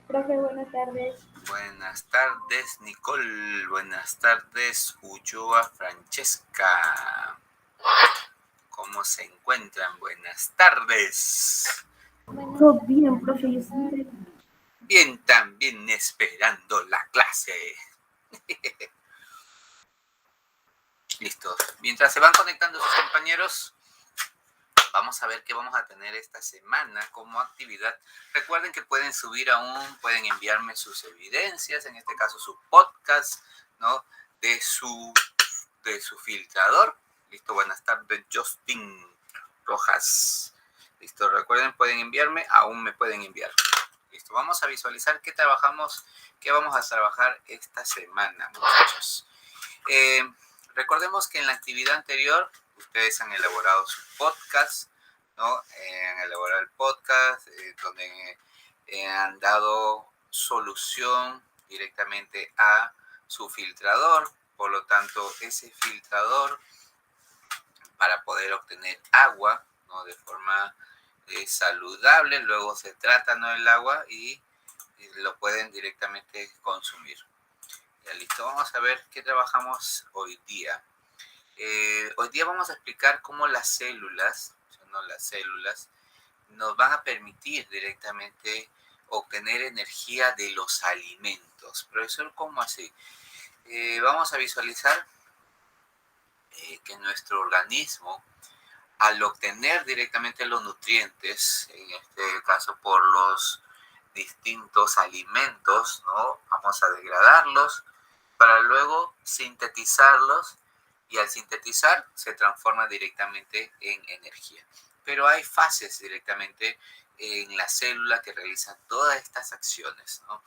Profe, buenas tardes. Buenas tardes, Nicole. Buenas tardes, Ulloa Francesca. ¿Cómo se encuentran? Buenas tardes. Todo bien, profe, ¿y usted? Bien, también esperando la clase. Listo. Mientras se van conectando sus compañeros, vamos a ver qué vamos a tener esta semana como actividad. Recuerden que pueden subir pueden enviarme sus evidencias, en este caso su podcast, ¿no? De su filtrador. Listo, buenas tardes, Justin Rojas. Listo, recuerden, pueden enviarme, aún me pueden enviar. Listo, vamos a visualizar qué vamos a trabajar esta semana, muchachos. Recordemos que en la actividad anterior ustedes han elaborado su podcast, ¿no? Han elaborado el podcast donde han dado solución directamente a su filtrador. Por lo tanto, ese filtrador, para poder obtener agua, ¿no? De forma saludable, luego se trata, ¿no? El agua y lo pueden directamente consumir. Ya listo, vamos a ver qué trabajamos hoy día. Hoy día vamos a explicar cómo las células, ¿no? Las células nos van a permitir directamente obtener energía de los alimentos. Profesor, ¿cómo así? Vamos a visualizar que nuestro organismo, al obtener directamente los nutrientes, en este caso por los distintos alimentos, ¿no? Vamos a degradarlos para luego sintetizarlos, y al sintetizar se transforma directamente en energía. Pero hay fases directamente en la célula que realizan todas estas acciones, ¿no?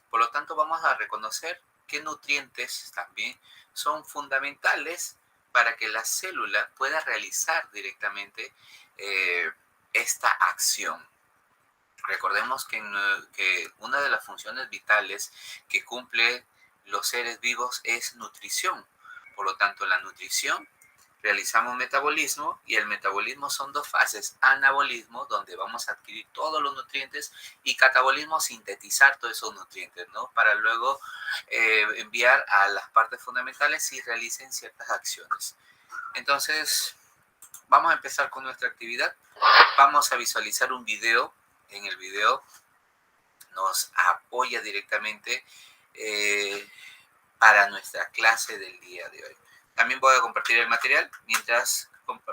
Por lo tanto, vamos a reconocer qué nutrientes también son fundamentales para que la célula pueda realizar directamente esta acción. Recordemos que una de las funciones vitales que cumple los seres vivos es nutrición. Por lo tanto, la nutrición, realizamos metabolismo, y el metabolismo son dos fases: anabolismo, donde vamos a adquirir todos los nutrientes, y catabolismo, sintetizar todos esos nutrientes, ¿no? Para luego enviar a las partes fundamentales y realicen ciertas acciones. Entonces, vamos a empezar con nuestra actividad. Vamos a visualizar un video. En el video nos apoya directamente para nuestra clase del día de hoy. También voy a compartir el material mientras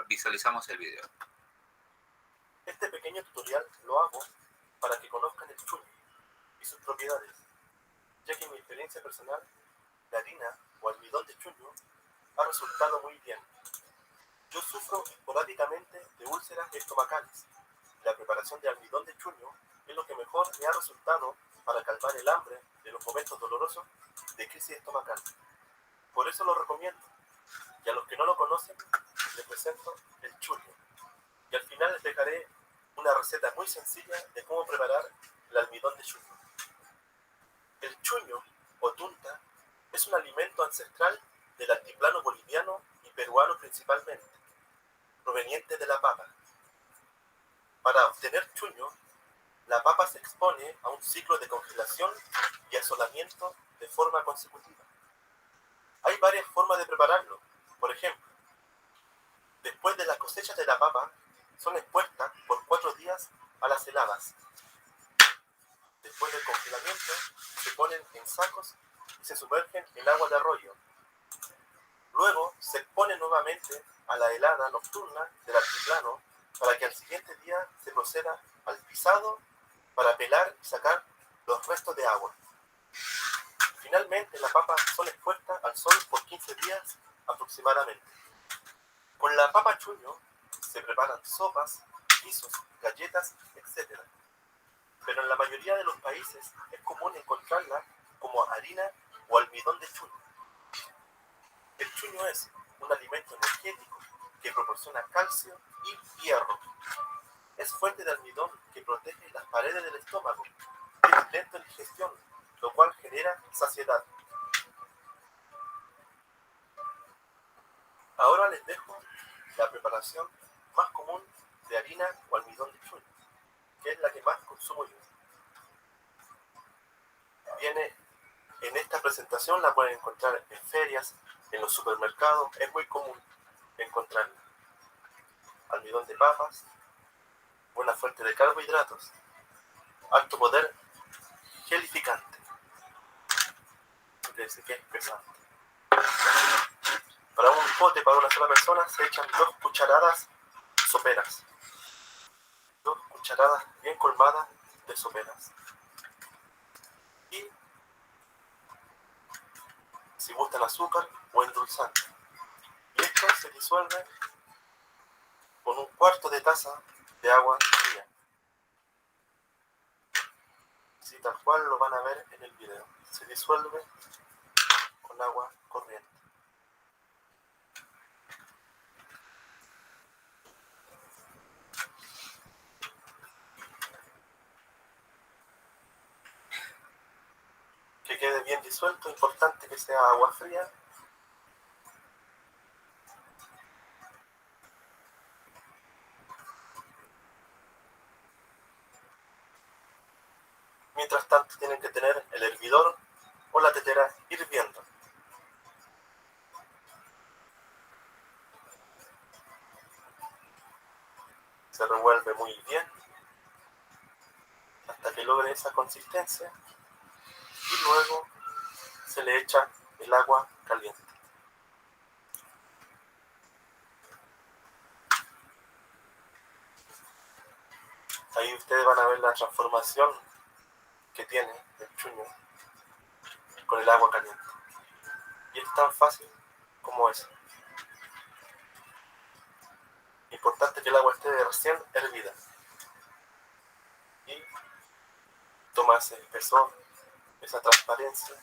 visualizamos el video. Este pequeño tutorial lo hago para que conozcan el chuño y sus propiedades, ya que en mi experiencia personal, la harina o almidón de chuño ha resultado muy bien. Yo sufro esporádicamente de úlceras estomacales. La preparación de almidón de chuño es lo que mejor me ha resultado para calmar el hambre de los momentos dolorosos de crisis estomacal. Por eso lo recomiendo. Y a los que no lo conocen, les presento el chuño. Y al final les dejaré una receta muy sencilla de cómo preparar el almidón de chuño. El chuño, o tunta, es un alimento ancestral del altiplano boliviano y peruano principalmente, proveniente de la papa. Para obtener chuño, la papa se expone a un ciclo de congelación y asolamiento de forma consecutiva. Hay varias formas de prepararlo. Por ejemplo, después de las cosechas de la papa, son expuestas por 4 días a las heladas. Después del congelamiento, se ponen en sacos y se sumergen en agua de arroyo. Luego se exponen nuevamente a la helada nocturna del altiplano para que al siguiente día se proceda al pisado para pelar y sacar los restos de agua. Finalmente, las papas son expuestas al sol por 15 días aproximadamente. Con la papa chuño se preparan sopas, guisos, galletas, etc. Pero en la mayoría de los países es común encontrarla como harina o almidón de chuño. El chuño es un alimento energético que proporciona calcio y hierro. Es fuente de almidón que protege las paredes del estómago y es lento en digestión, lo cual genera saciedad. Ahora les dejo la preparación más común de harina o almidón de chuño, que es la que más consumo yo. presentación la pueden encontrar en ferias, en los supermercados. Es muy común encontrarla. Almidón de papas, buena fuente de carbohidratos, alto poder gelificante, quiere decir que es pesante. Para un pote para una sola persona se echan 2 cucharadas soperas, 2 cucharadas bien colmadas de soperas. Y si gustan azúcar o endulzante. Y esto se disuelve con 1/4 de taza de agua fría. Así tal cual lo van a ver en el video. Se disuelve con agua corriente. Que quede bien disuelto, importante que sea agua fría. Mientras tanto tienen que tener el hervidor o la tetera hirviendo. Se revuelve muy bien hasta que logre esa consistencia y luego se le echa el agua caliente. Ahí ustedes van a ver la transformación que tiene el chuño con el agua caliente. Y es tan fácil como eso. Importante que el agua esté recién hervida. Y toma ese espesor, esa transparencia.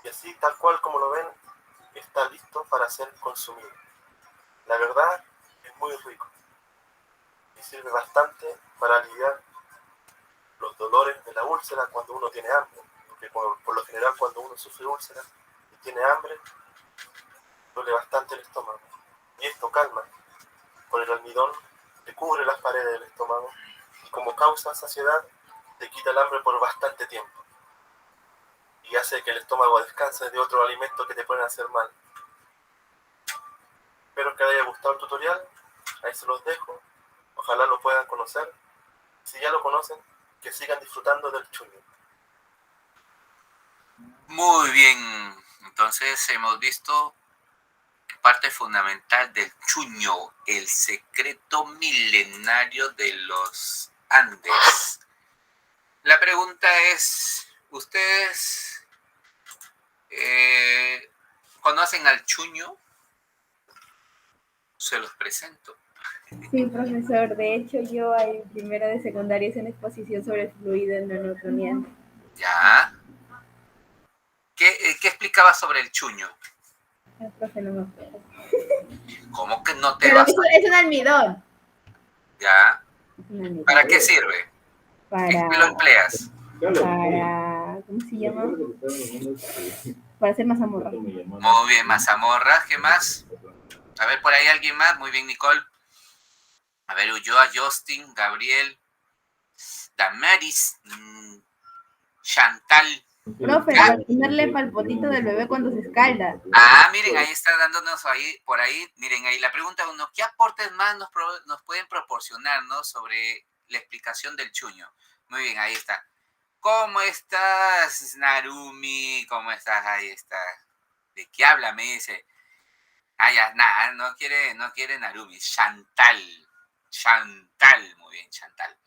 Y así, tal cual como lo ven, está listo para ser consumido. La verdad, es muy rico. Y sirve bastante para aliviar los dolores de la úlcera cuando uno tiene hambre. Porque por lo general cuando uno sufre úlcera y tiene hambre, duele bastante el estómago. Y esto calma. Con el almidón te cubre las paredes del estómago y como causa saciedad te quita el hambre por bastante tiempo y hace que el estómago descanse de otros alimentos que te pueden hacer mal. Espero que les haya gustado el tutorial, ahí se los dejo, ojalá lo puedan conocer. Si ya lo conocen, que sigan disfrutando del chuño. Muy bien, entonces hemos visto parte fundamental del chuño, el secreto milenario de los Andes. La pregunta es, ¿ustedes conocen al chuño? Se los presento. Sí, profesor. De hecho, yo en primero de secundaria hice una exposición sobre el fluido endoneutroniano. ¿Ya? ¿Qué explicaba sobre el chuño? El profe no me acuerdo. ¿Cómo que no te Pero vas a...? es un almidón. ¿Ya? Es un almidón. ¿Para qué sirve? ¿En qué lo empleas? ¿Cómo se llama? Para hacer mazamorra. Muy bien, mazamorra. ¿Qué más? A ver, por ahí alguien más. Muy bien, Nicole. A ver, Ulloa, Justin, Gabriel, Damaris, Chantal. Profe, para ponerle para el potito del bebé cuando se escalda. Ah, miren, ahí está dándonos ahí, por ahí, miren ahí la pregunta uno, ¿qué aportes más nos pueden proporcionar, ¿no? Sobre la explicación del chuño? Muy bien, ahí está. ¿Cómo estás, Narumi? ¿Cómo estás? Ahí está. ¿De qué habla? Me dice. Ah, ya, nada, no quiere Narumi. Chantal. Chantal, muy bien, Chantal.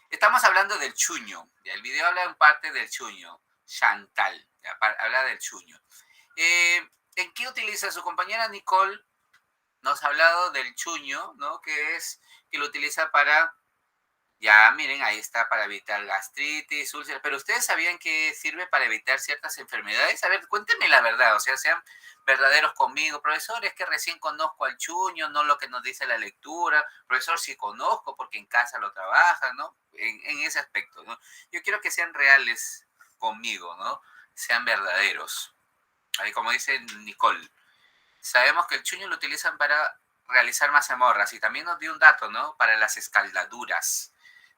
Estamos hablando del chuño. El video habla en parte del chuño. Chantal, habla del chuño. ¿En qué utiliza su compañera Nicole? Nos ha hablado del chuño, ¿no? Que lo utiliza para, ya miren, ahí está, para evitar gastritis, úlceras. Pero ¿ustedes sabían que sirve para evitar ciertas enfermedades? A ver, cuéntenme la verdad, o sea, sean verdaderos conmigo. Profesor, es que recién conozco al chuño, no lo que nos dice la lectura. Profesor, sí conozco porque en casa lo trabaja, ¿no? En ese aspecto, ¿no? Yo quiero que sean reales conmigo, ¿no? Sean verdaderos. Ahí como dice Nicole, sabemos que el chuño lo utilizan para realizar mazamorras y también nos dio un dato, ¿no? Para las escaldaduras,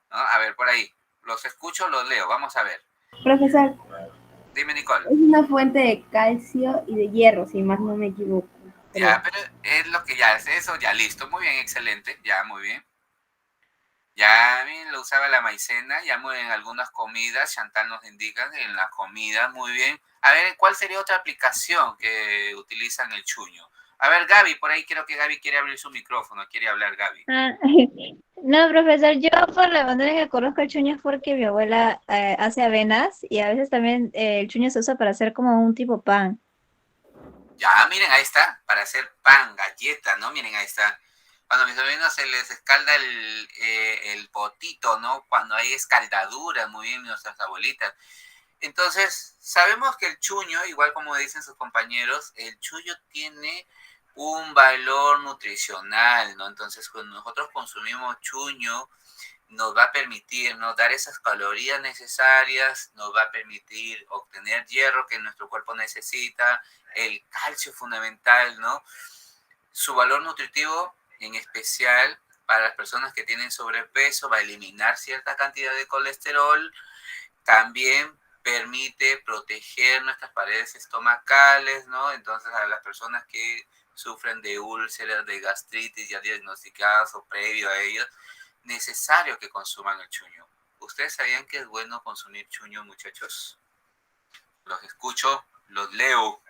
¿no? A ver, por ahí, los escucho, los leo, vamos a ver. Profesor, Dime, Nicole. Es una fuente de calcio y de hierro, si más no me equivoco. Ya, Creo. pero es lo que ya es eso, ya listo, muy bien, excelente, ya muy bien. Ya bien, lo usaba la maicena, ya muy en algunas comidas, Chantal nos indica que en la comida, muy bien. A ver, ¿cuál sería otra aplicación que utilizan el chuño? A ver, Gaby, por ahí creo que Gaby quiere abrir su micrófono, quiere hablar Gaby. Ah, no, profesor, yo por la manera en que conozco el chuño es porque mi abuela hace avenas y a veces también el chuño se usa para hacer como un tipo pan. Ya, miren, ahí está, para hacer pan, galleta, ¿no? Miren, ahí está. Cuando a mis sobrinos se les escalda el potito, ¿no? Cuando hay escaldadura, muy bien, nuestras abuelitas. Entonces, sabemos que el chuño, igual como dicen sus compañeros, el chuño tiene un valor nutricional, ¿no? Entonces, cuando nosotros consumimos chuño, nos va a permitir, ¿no?, dar esas calorías necesarias, nos va a permitir obtener hierro que nuestro cuerpo necesita, el calcio fundamental, ¿no? Su valor nutritivo, en especial para las personas que tienen sobrepeso, va a eliminar cierta cantidad de colesterol, también permite proteger nuestras paredes estomacales, ¿no? Entonces, a las personas que sufren de úlceras, de gastritis ya diagnosticadas o previo a ellos, necesario que consuman el chuño. ¿Ustedes sabían que es bueno consumir chuño, muchachos? Los escucho, los leo.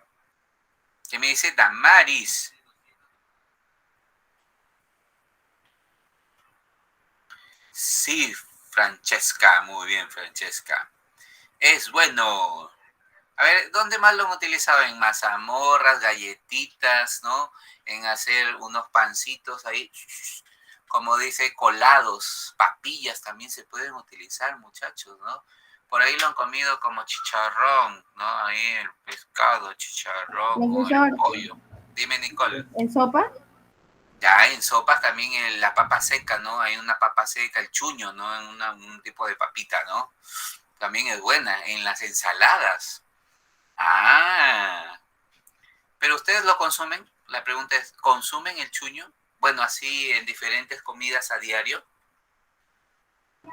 ¿Qué me dice Damaris? Sí, Francesca, muy bien, Francesca. Es bueno. A ver, ¿dónde más lo han utilizado? En mazamorras, galletitas, ¿no? En hacer unos pancitos ahí, como dice, colados, papillas también se pueden utilizar, muchachos, ¿no? Por ahí lo han comido como chicharrón, ¿no? Ahí el pescado, chicharrón o el Profesor, pollo. Dime, Nicole. ¿en sopa? Ya en sopas también la papa seca, ¿no? Hay una papa seca, el chuño, ¿no? En un tipo de papita, ¿no? También es buena. En las ensaladas. Ah, pero ustedes lo consumen. La pregunta es, ¿consumen el chuño? Bueno, así en diferentes comidas a diario.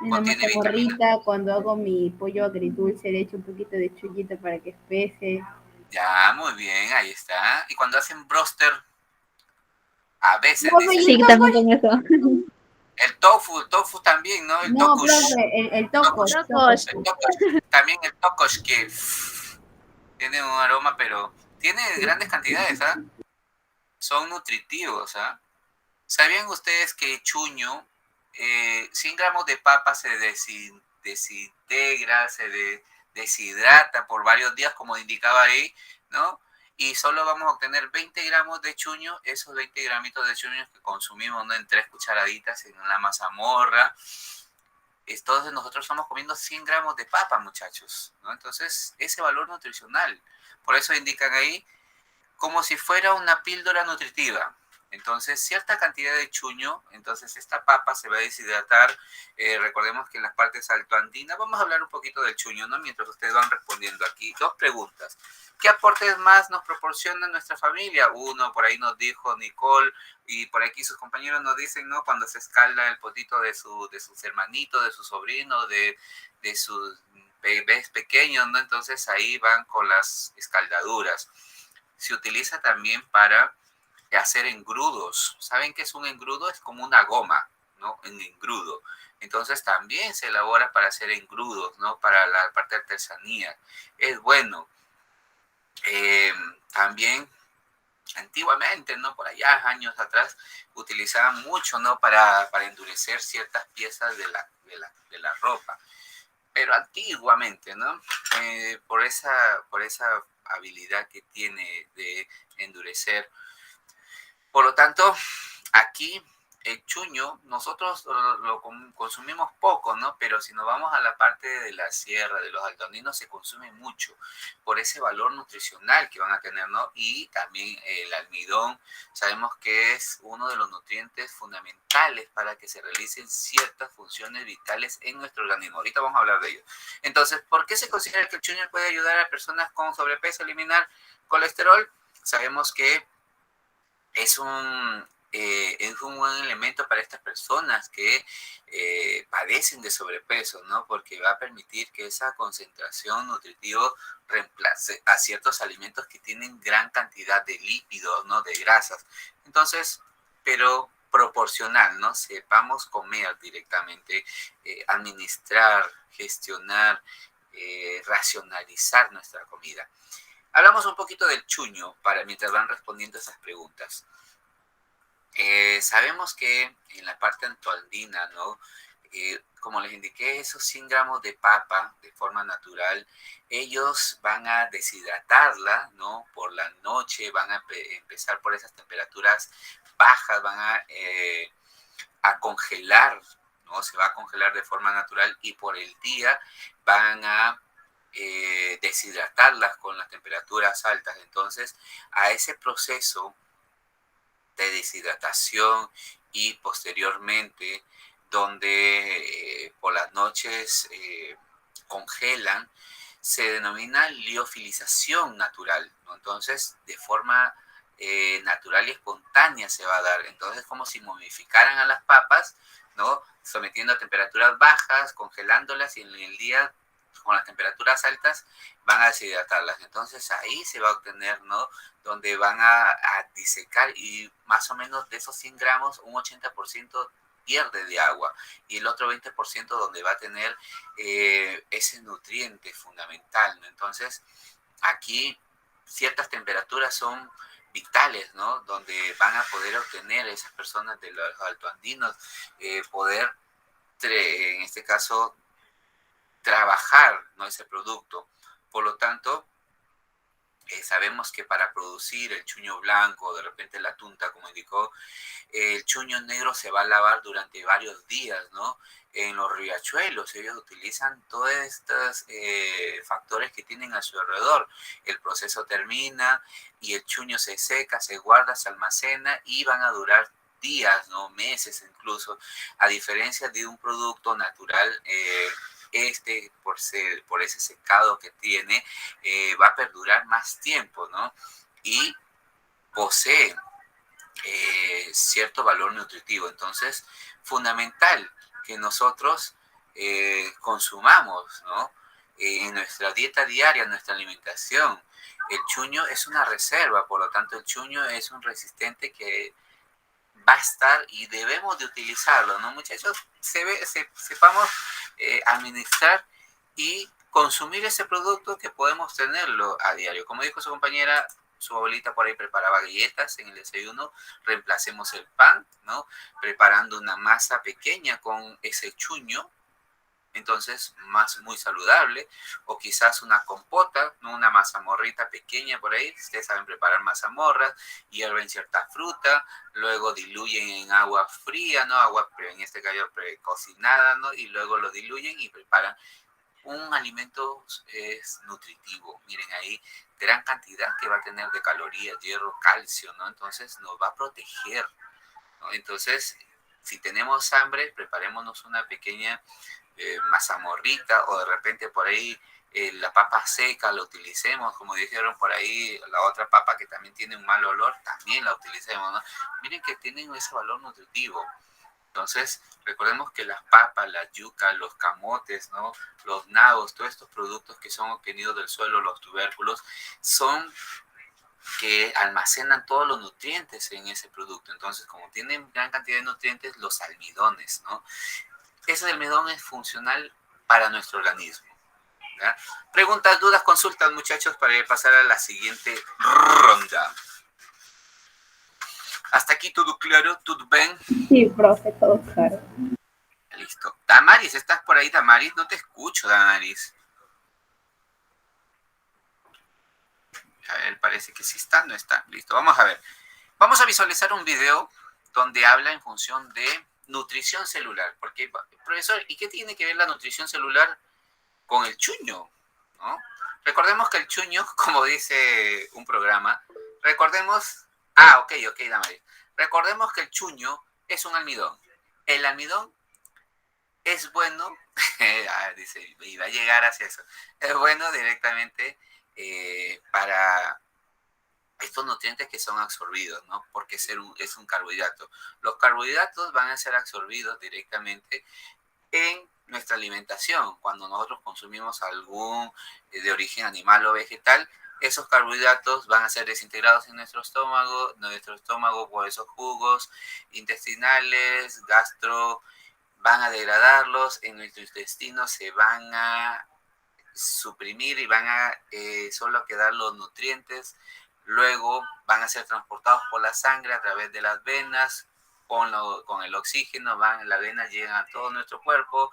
En la Contiene vitamina. mazamorrita, cuando hago mi pollo agridulce, le echo un poquito de chullita para que espese. Ya, muy bien, ahí está. Y cuando hacen broster, a veces Profe, ¿y dicen, el Sí, toco? también con eso. el tofu también, ¿no? El No, tokush, profe, el tocos, tokush, tocos. Tacos. el tokush. También el tokush que tiene un aroma, pero tiene grandes cantidades, ¿ah? Son nutritivos, ¿ah? ¿Sabían ustedes que el chuño, 100 gramos de papa se desintegra, deshidrata por varios días, como indicaba ahí, ¿no? Y solo vamos a obtener 20 gramos de chuño, esos 20 gramitos de chuño que consumimos, ¿no?, en 3 cucharaditas en una mazamorra. Entonces nosotros estamos comiendo 100 gramos de papa, muchachos, ¿no? Entonces, ese valor nutricional. Por eso indican ahí como si fuera una píldora nutritiva. Entonces, cierta cantidad de chuño, entonces esta papa se va a deshidratar. Recordemos que en las partes altoandinas, vamos a hablar un poquito del chuño, ¿no? Mientras ustedes van respondiendo aquí. 2 preguntas. ¿Qué aportes más nos proporciona nuestra familia? Uno, por ahí nos dijo Nicole, y por aquí sus compañeros nos dicen, ¿no? Cuando se escalda el potito de sus hermanitos, de sus sobrinos, de sus bebés pequeños, ¿no? Entonces ahí van con las escaldaduras. Se utiliza también para hacer engrudos. ¿Saben qué es un engrudo? Es como una goma, ¿no? Un engrudo. Entonces también se elabora para hacer engrudos, ¿no? Para la parte de artesanía. Es bueno. También antiguamente, ¿no? Por allá, años atrás, utilizaban mucho, ¿no? Para endurecer ciertas piezas de la ropa. Pero antiguamente, ¿no? Por esa habilidad que tiene de endurecer. Por lo tanto, aquí el chuño, nosotros lo consumimos poco, ¿no? Pero si nos vamos a la parte de la sierra, de los altoandinos, se consume mucho por ese valor nutricional que van a tener, ¿no? Y también el almidón, sabemos que es uno de los nutrientes fundamentales para que se realicen ciertas funciones vitales en nuestro organismo. Ahorita vamos a hablar de ello. Entonces, ¿por qué se considera que el chuño puede ayudar a personas con sobrepeso a eliminar colesterol? Sabemos que es un es un buen elemento para estas personas que padecen de sobrepeso, ¿no? Porque va a permitir que esa concentración nutritiva reemplace a ciertos alimentos que tienen gran cantidad de lípidos, ¿no? De grasas. Entonces, pero proporcional, ¿no? Sepamos comer directamente, administrar, gestionar, racionalizar nuestra comida. Hablamos un poquito del chuño mientras van respondiendo esas preguntas. Sabemos que en la parte antoandina, ¿no? Como les indiqué, esos 100 gramos de papa de forma natural, ellos van a deshidratarla, ¿no? Por la noche, van a empezar por esas temperaturas bajas, van a congelar, ¿no? Se va a congelar de forma natural y por el día van a deshidratarlas con las temperaturas altas. Entonces, a ese proceso de deshidratación y posteriormente donde por las noches congelan, se denomina liofilización natural, ¿no? Entonces, de forma natural y espontánea se va a dar. Entonces, como si momificaran a las papas, ¿no? Sometiendo a temperaturas bajas, congelándolas y en el día con las temperaturas altas van a deshidratarlas. Entonces ahí se va a obtener, ¿no? Donde van a disecar y más o menos de esos 100 gramos, un 80% pierde de agua y el otro 20% donde va a tener ese nutriente fundamental, ¿no? Entonces aquí ciertas temperaturas son vitales, ¿no? Donde van a poder obtener esas personas de los altoandinos, poder, en este caso, trabajar, ¿no? Ese producto. Por lo tanto, sabemos que para producir el chuño blanco, de repente la tunta, como indicó, el chuño negro se va a lavar durante varios días, ¿no? En los riachuelos ellos utilizan todos estos factores que tienen a su alrededor. El proceso termina y el chuño se seca, se guarda, se almacena y van a durar días, ¿no? Meses incluso, a diferencia de un producto natural. Por ese secado que tiene, va a perdurar más tiempo, ¿no? Y posee cierto valor nutritivo. Entonces, fundamental que nosotros consumamos, ¿no? En nuestra dieta diaria, en nuestra alimentación. El chuño es una reserva, por lo tanto, el chuño es un resistente que va a estar y debemos de utilizarlo, ¿no, muchachos? Sepamos administrar y consumir ese producto que podemos tenerlo a diario. Como dijo su compañera, su abuelita por ahí preparaba galletas en el desayuno, reemplacemos el pan, ¿no? Preparando una masa pequeña con ese chuño, entonces muy saludable, o quizás una compota, ¿no? Una mazamorrita pequeña por ahí, ustedes saben preparar mazamorras, hierven cierta fruta, luego diluyen en agua fría, ¿no? Agua, en este caso, precocinada, ¿no? Y luego lo diluyen y preparan un alimento nutritivo. Miren ahí, gran cantidad que va a tener de calorías, hierro, calcio, ¿no? Entonces nos va a proteger, ¿no? Entonces, si tenemos hambre, preparémonos una pequeña mazamorrita o de repente por ahí la papa seca la utilicemos, como dijeron por ahí, la otra papa que también tiene un mal olor, también la utilicemos, ¿no? Miren que tienen ese valor nutritivo. Entonces, recordemos que las papas, la yuca, los camotes, ¿no? Los nabos, todos estos productos que son obtenidos del suelo, los tubérculos, son que almacenan todos los nutrientes en ese producto. Entonces, como tienen gran cantidad de nutrientes, los almidones, ¿no? Ese almidón es funcional para nuestro organismo, ¿ya? Preguntas, dudas, consultas, muchachos, para pasar a la siguiente ronda. ¿Hasta aquí todo claro? ¿Todo bien? Sí, profe, todo claro. Listo. Damaris, ¿estás por ahí, Damaris? No te escucho, Damaris. A ver, parece que sí está, no está. Listo, vamos a ver. Vamos a visualizar un video donde habla en función de nutrición celular. Porque, profesor, ¿y qué tiene que ver la nutrición celular con el chuño? ¿No? Recordemos que el chuño, como dice un programa, recordemos... ok, Damaris. Recordemos que el chuño es un almidón. El almidón es bueno, dice, iba a llegar hacia eso, es bueno directamente para estos nutrientes que son absorbidos, ¿no? Porque es un carbohidrato. Los carbohidratos van a ser absorbidos directamente en nuestra alimentación. Cuando nosotros consumimos algún de origen animal o vegetal, esos carbohidratos van a ser desintegrados en nuestro estómago por esos jugos intestinales, van a degradarlos, en nuestro intestino se van a suprimir y van a solo quedar los nutrientes. Luego van a ser transportados por la sangre a través de las venas, con el oxígeno, las venas llegan a todo nuestro cuerpo,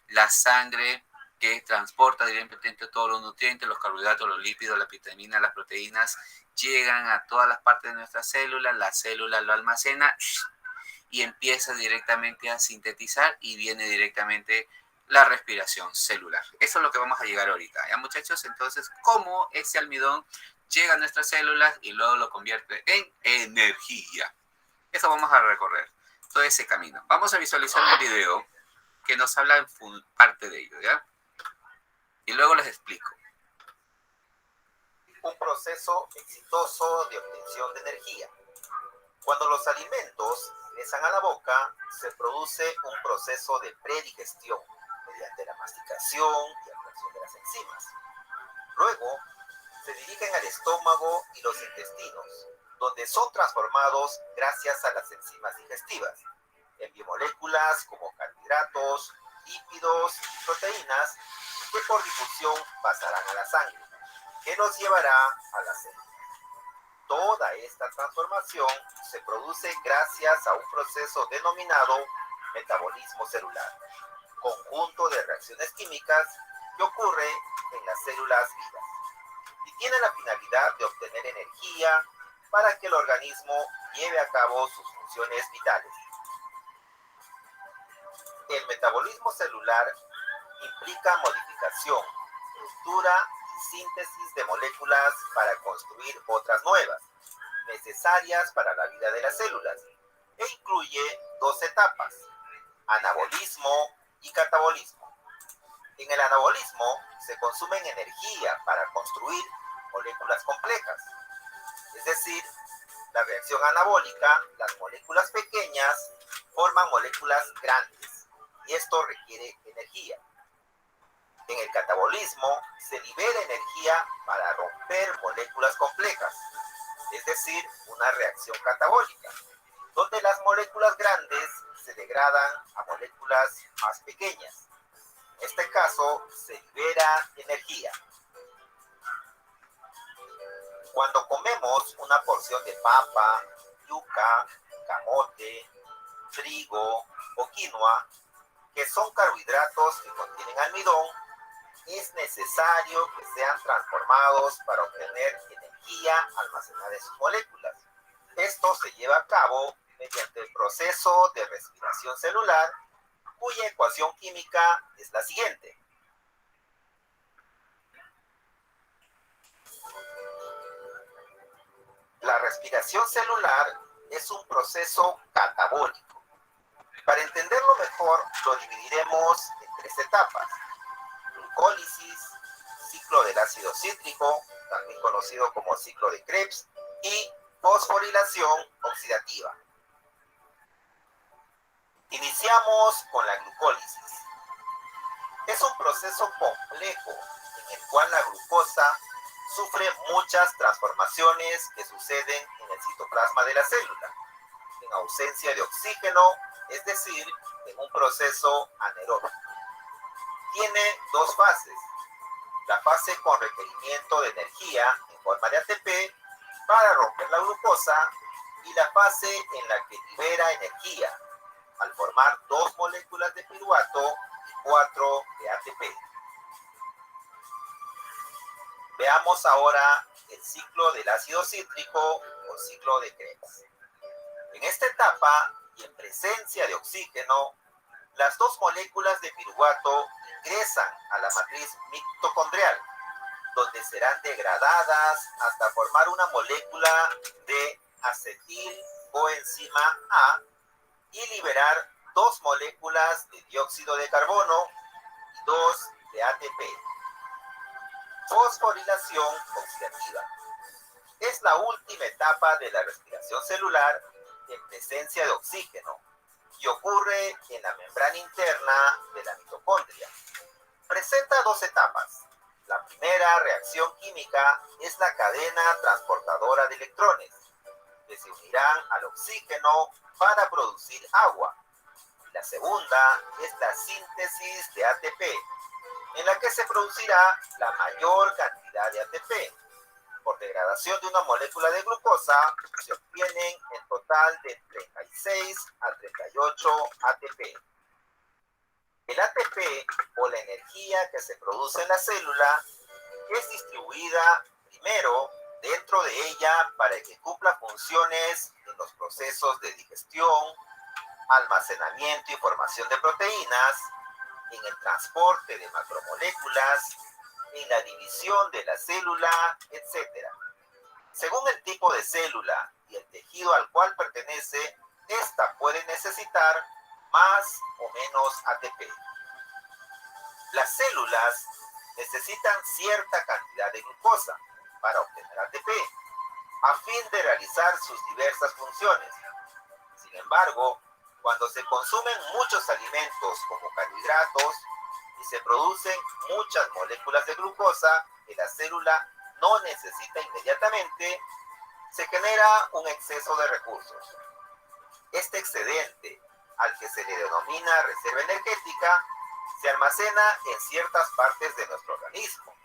la sangre que transporta directamente todos los nutrientes, los carbohidratos, los lípidos, las vitaminas, las proteínas, llegan a todas las partes de nuestras células, la célula lo almacena y empieza directamente a sintetizar y viene directamente la respiración celular. Eso es lo que vamos a llegar ahorita, ¿ya, muchachos? Entonces, ¿cómo ese almidón llega a nuestras células y luego lo convierte en energía? Eso vamos a recorrer, todo ese camino. Vamos a visualizar un video que nos habla en parte de ello, ¿ya? Y luego les explico. Un proceso exitoso de obtención de energía. Cuando los alimentos ingresan a la boca, se produce un proceso de predigestión mediante la masticación y absorción de las enzimas. Luego, se dirigen al estómago y los intestinos, donde son transformados gracias a las enzimas digestivas en biomoléculas como carbohidratos, lípidos y proteínas que por difusión pasarán a la sangre, que los llevará a la célula. Toda esta transformación se produce gracias a un proceso denominado metabolismo celular, conjunto de reacciones químicas que ocurre en las células vivas y tiene la finalidad de obtener energía para que el organismo lleve a cabo sus funciones vitales. El metabolismo celular implica modificación, ruptura y síntesis de moléculas para construir otras nuevas, necesarias para la vida de las células, e incluye dos etapas: anabolismo y catabolismo. En el anabolismo se consumen energía para construir moléculas complejas, es decir, la reacción anabólica, las moléculas pequeñas forman moléculas grandes y esto requiere energía. En el catabolismo se libera energía para romper moléculas complejas, es decir, una reacción catabólica, donde las moléculas grandes se degradan a moléculas más pequeñas. En este caso, se libera energía. Cuando comemos una porción de papa, yuca, camote, trigo o quinoa, que son carbohidratos que contienen almidón, es necesario que sean transformados para obtener energía almacenada en sus moléculas. Esto se lleva a cabo mediante el proceso de respiración celular, cuya ecuación química es la siguiente. La respiración celular es un proceso catabólico. Para entenderlo mejor, lo dividiremos en tres etapas: glucólisis, ciclo del ácido cítrico, también conocido como ciclo de Krebs, y fosforilación oxidativa. Iniciamos con la glucólisis. Es un proceso complejo en el cual la glucosa sufre muchas transformaciones que suceden en el citoplasma de la célula, en ausencia de oxígeno, es decir, en un proceso anaeróbico. Tiene dos fases: la fase con requerimiento de energía en forma de ATP para romper la glucosa y la fase en la que libera energía al formar 2 moléculas de piruvato y 4 de ATP. Veamos ahora el ciclo del ácido cítrico o ciclo de Krebs. En esta etapa y en presencia de oxígeno, las 2 moléculas de piruvato ingresan a la matriz mitocondrial, donde serán degradadas hasta formar una molécula de acetil coenzima A y liberar 2 moléculas de dióxido de carbono y 2 de ATP. Fosforilación oxidativa. es la última etapa de la respiración celular en presencia de oxígeno y ocurre en la membrana interna de la mitocondria. Presenta dos etapas. La primera reacción química es la cadena transportadora de electrones, que se unirán al oxígeno para producir agua. La segunda es la síntesis de ATP, en la que se producirá la mayor cantidad de ATP. Por degradación de una molécula de glucosa, se obtienen en total de 36 a 38 ATP. El ATP, o la energía que se produce en la célula, es distribuida primero dentro de ella para que cumpla funciones en los procesos de digestión, almacenamiento y formación de proteínas, en el transporte de macromoléculas, en la división de la célula, etc. Según el tipo de célula y el tejido al cual pertenece, esta puede necesitar más o menos ATP. Las células necesitan cierta cantidad de glucosa para obtener ATP, a fin de realizar sus diversas funciones. Sin embargo, cuando se consumen muchos alimentos como carbohidratos y se producen muchas moléculas de glucosa que la célula no necesita inmediatamente, se genera un exceso de recursos. Este excedente, al que se le denomina reserva energética, se almacena en ciertas partes de nuestro organismo,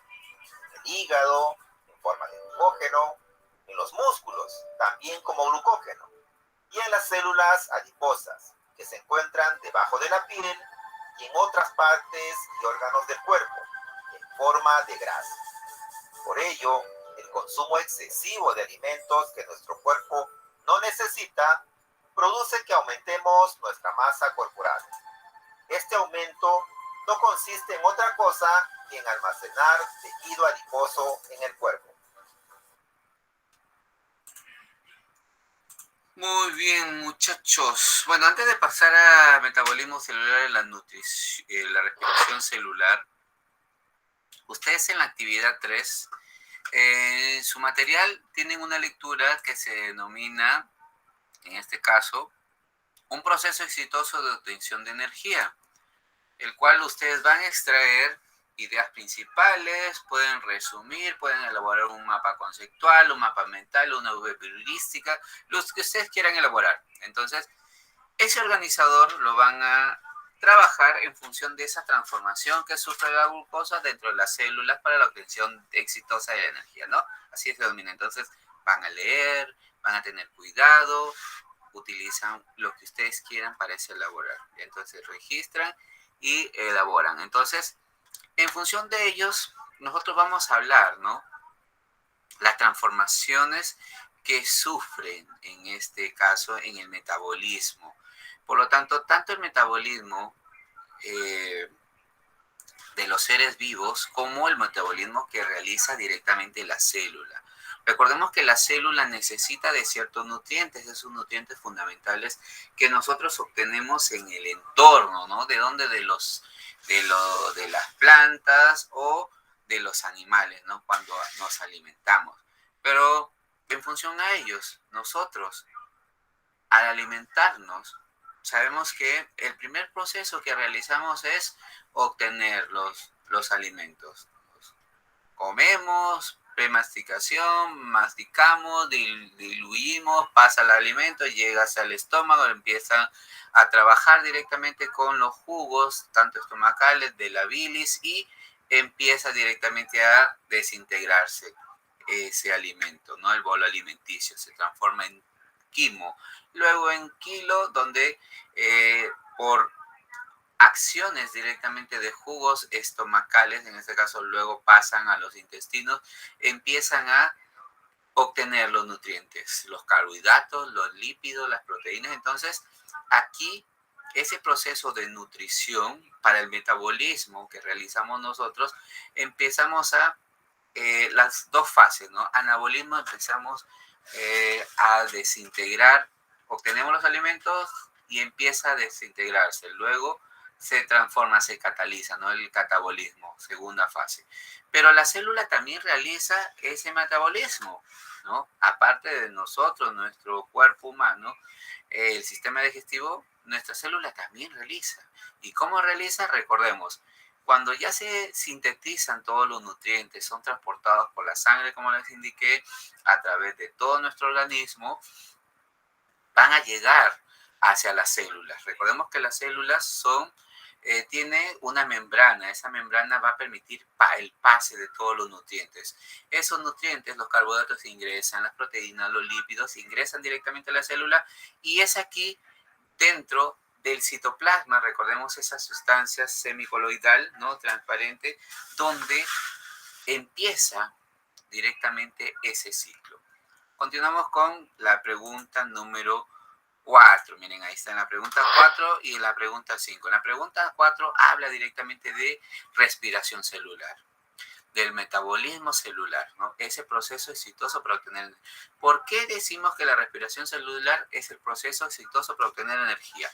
en el hígado, en forma de glucógeno, en los músculos, también como glucógeno, y en las células adiposas, que se encuentran debajo de la piel y en otras partes y órganos del cuerpo, en forma de grasa. Por ello, el consumo excesivo de alimentos que nuestro cuerpo no necesita produce que aumentemos nuestra masa corporal. Este aumento no consiste en otra cosa que en almacenar tejido adiposo en el cuerpo. Muy bien, muchachos. Bueno, antes de pasar a metabolismo celular y la respiración celular, ustedes en la actividad 3, en su material tienen una lectura que se denomina, en este caso, un proceso exitoso de obtención de energía, el cual ustedes van a extraer ideas principales, pueden resumir, pueden elaborar un mapa conceptual, un mapa mental, una web heurística, los que ustedes quieran elaborar. Entonces, ese organizador lo van a trabajar en función de esa transformación que sufre la glucosa dentro de las células para la obtención exitosa de la energía, ¿no? Así se denomina. Entonces, van a leer, van a tener cuidado, utilizan lo que ustedes quieran para ese elaborar. Entonces, registran y elaboran. Entonces, en función de ellos, nosotros vamos a hablar, ¿no? Las transformaciones que sufren, en este caso, en el metabolismo. Por lo tanto, tanto el metabolismo de los seres vivos como el metabolismo que realiza directamente la célula. Recordemos que la célula necesita de ciertos nutrientes, esos nutrientes fundamentales que nosotros obtenemos en el entorno, ¿no? ¿De dónde? De las plantas o de los animales, ¿no? Cuando nos alimentamos. Pero en función a ellos, nosotros, al alimentarnos, sabemos que el primer proceso que realizamos es obtener los alimentos. Comemos, premasticación, masticamos, diluimos, pasa el alimento, llega hasta el estómago, empiezan a trabajar directamente con los jugos, tanto estomacales, de la bilis, y empieza directamente a desintegrarse ese alimento, ¿no? El bolo alimenticio se transforma en quimo, luego en kilo, donde por acciones directamente de jugos estomacales, en este caso luego pasan a los intestinos, empiezan a obtener los nutrientes, los carbohidratos, los lípidos, las proteínas. Entonces, aquí ese proceso de nutrición para el metabolismo que realizamos nosotros, empezamos a las dos fases, ¿no? Anabolismo, empezamos a desintegrar, obtenemos los alimentos y empieza a desintegrarse. Luego se transforma, se cataliza, ¿no? El catabolismo, segunda fase. Pero la célula también realiza ese metabolismo. ¿no? Aparte de nosotros, nuestro cuerpo humano, el sistema digestivo, nuestra célula también realiza. ¿Y cómo realiza? Recordemos, cuando ya se sintetizan todos los nutrientes, son transportados por la sangre, como les indiqué, a través de todo nuestro organismo, van a llegar hacia las células. Recordemos que las células tienen una membrana. Esa membrana va a permitir el pase de todos los nutrientes. Esos nutrientes, los carbohidratos ingresan, las proteínas, los lípidos ingresan directamente a la célula y es aquí dentro del citoplasma, recordemos esa sustancia semicoloidal, ¿no? Transparente, donde empieza directamente ese ciclo. Continuamos con la pregunta número 4. Miren, ahí está en la pregunta 4 y en la pregunta 5. En la pregunta 4 habla directamente de respiración celular, del metabolismo celular, ¿no? Ese proceso exitoso para obtener. ¿Por qué decimos que la respiración celular es el proceso exitoso para obtener energía?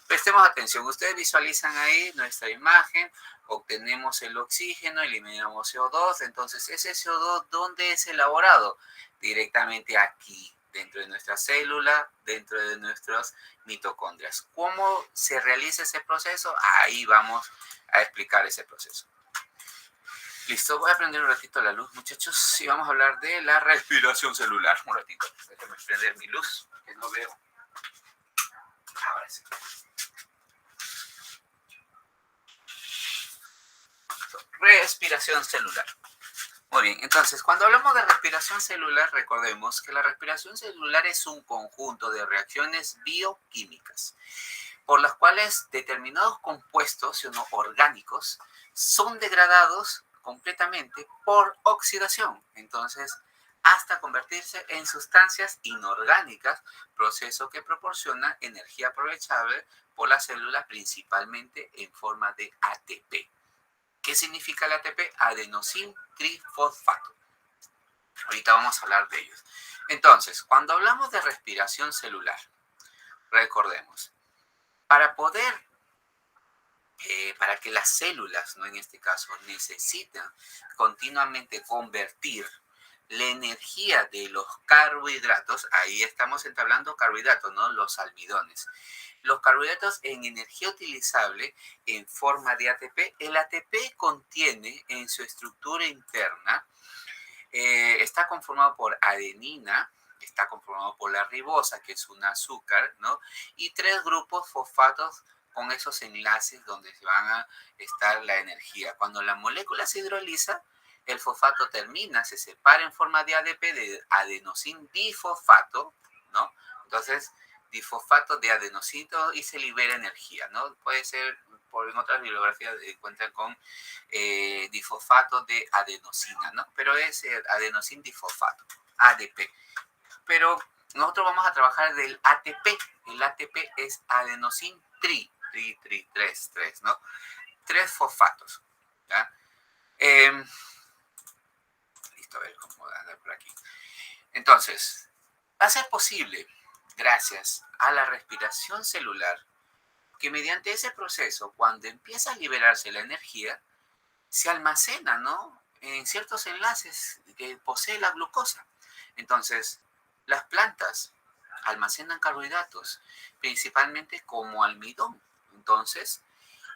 Prestemos atención, ustedes visualizan ahí nuestra imagen, obtenemos el oxígeno, eliminamos CO2, entonces ese CO2, ¿dónde es elaborado? Directamente aquí, dentro de nuestra célula, dentro de nuestras mitocondrias. ¿Cómo se realiza ese proceso? Ahí vamos a explicar ese proceso. Listo, voy a prender un ratito la luz, muchachos, y vamos a hablar de la respiración celular. Un ratito, déjenme prender mi luz, que no veo. Ahora sí. Respiración celular. Muy bien, entonces, cuando hablamos de respiración celular, recordemos que la respiración celular es un conjunto de reacciones bioquímicas por las cuales determinados compuestos orgánicos son degradados completamente por oxidación. Entonces, hasta convertirse en sustancias inorgánicas, proceso que proporciona energía aprovechable por la célula principalmente en forma de ATP. ¿Qué significa el ATP? Adenosín trifosfato. Ahorita vamos a hablar de ellos. Entonces, cuando hablamos de respiración celular, recordemos, para que las células, ¿no? En este caso, necesitan continuamente convertir la energía de los carbohidratos, ahí estamos entablando carbohidratos, ¿no? Los almidones. Los carbohidratos en energía utilizable en forma de ATP. El ATP contiene en su estructura interna, está conformado por adenina, está conformado por la ribosa, que es un azúcar, ¿no? Y 3 grupos fosfatos con esos enlaces donde se van a estar la energía. Cuando la molécula se hidroliza, el fosfato termina, se separa en forma de ADP, de adenosín difosfato, ¿no? Entonces, difosfato de adenosito y se libera energía, ¿no? Puede ser, en otras bibliografías encuentran con difosfato de adenosina, ¿no? Pero es adenosín difosfato, ADP. Pero nosotros vamos a trabajar del ATP. El ATP es adenosín 3, ¿no? 3 fosfatos, ¿ya? Listo, a ver cómo andar por aquí. Entonces, va a ser posible, gracias a la respiración celular, que mediante ese proceso, cuando empieza a liberarse la energía, se almacena, ¿no? En ciertos enlaces que posee la glucosa. Entonces, las plantas almacenan carbohidratos, principalmente como almidón. Entonces,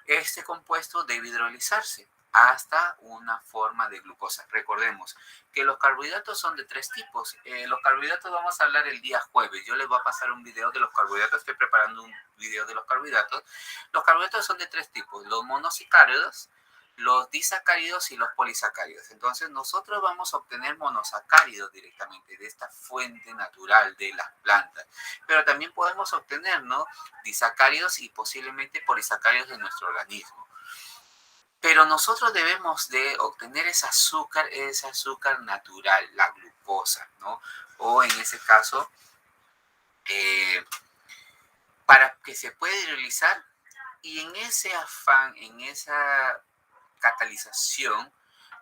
este compuesto debe hidrolizarse hasta una forma de glucosa. Recordemos que los carbohidratos son de 3 tipos. Los carbohidratos vamos a hablar el día jueves. Yo les voy a pasar un video de los carbohidratos. Estoy preparando un video de los carbohidratos. Los carbohidratos son de 3 tipos. Los monosacáridos, los disacáridos y los polisacáridos. Entonces nosotros vamos a obtener monosacáridos directamente de esta fuente natural de las plantas. Pero también podemos obtener, ¿no? Disacáridos y posiblemente polisacáridos de nuestro organismo. Pero nosotros debemos de obtener ese azúcar natural, la glucosa, ¿no? O en ese caso, para que se pueda hidrolizar, y en ese afán, en esa catalización,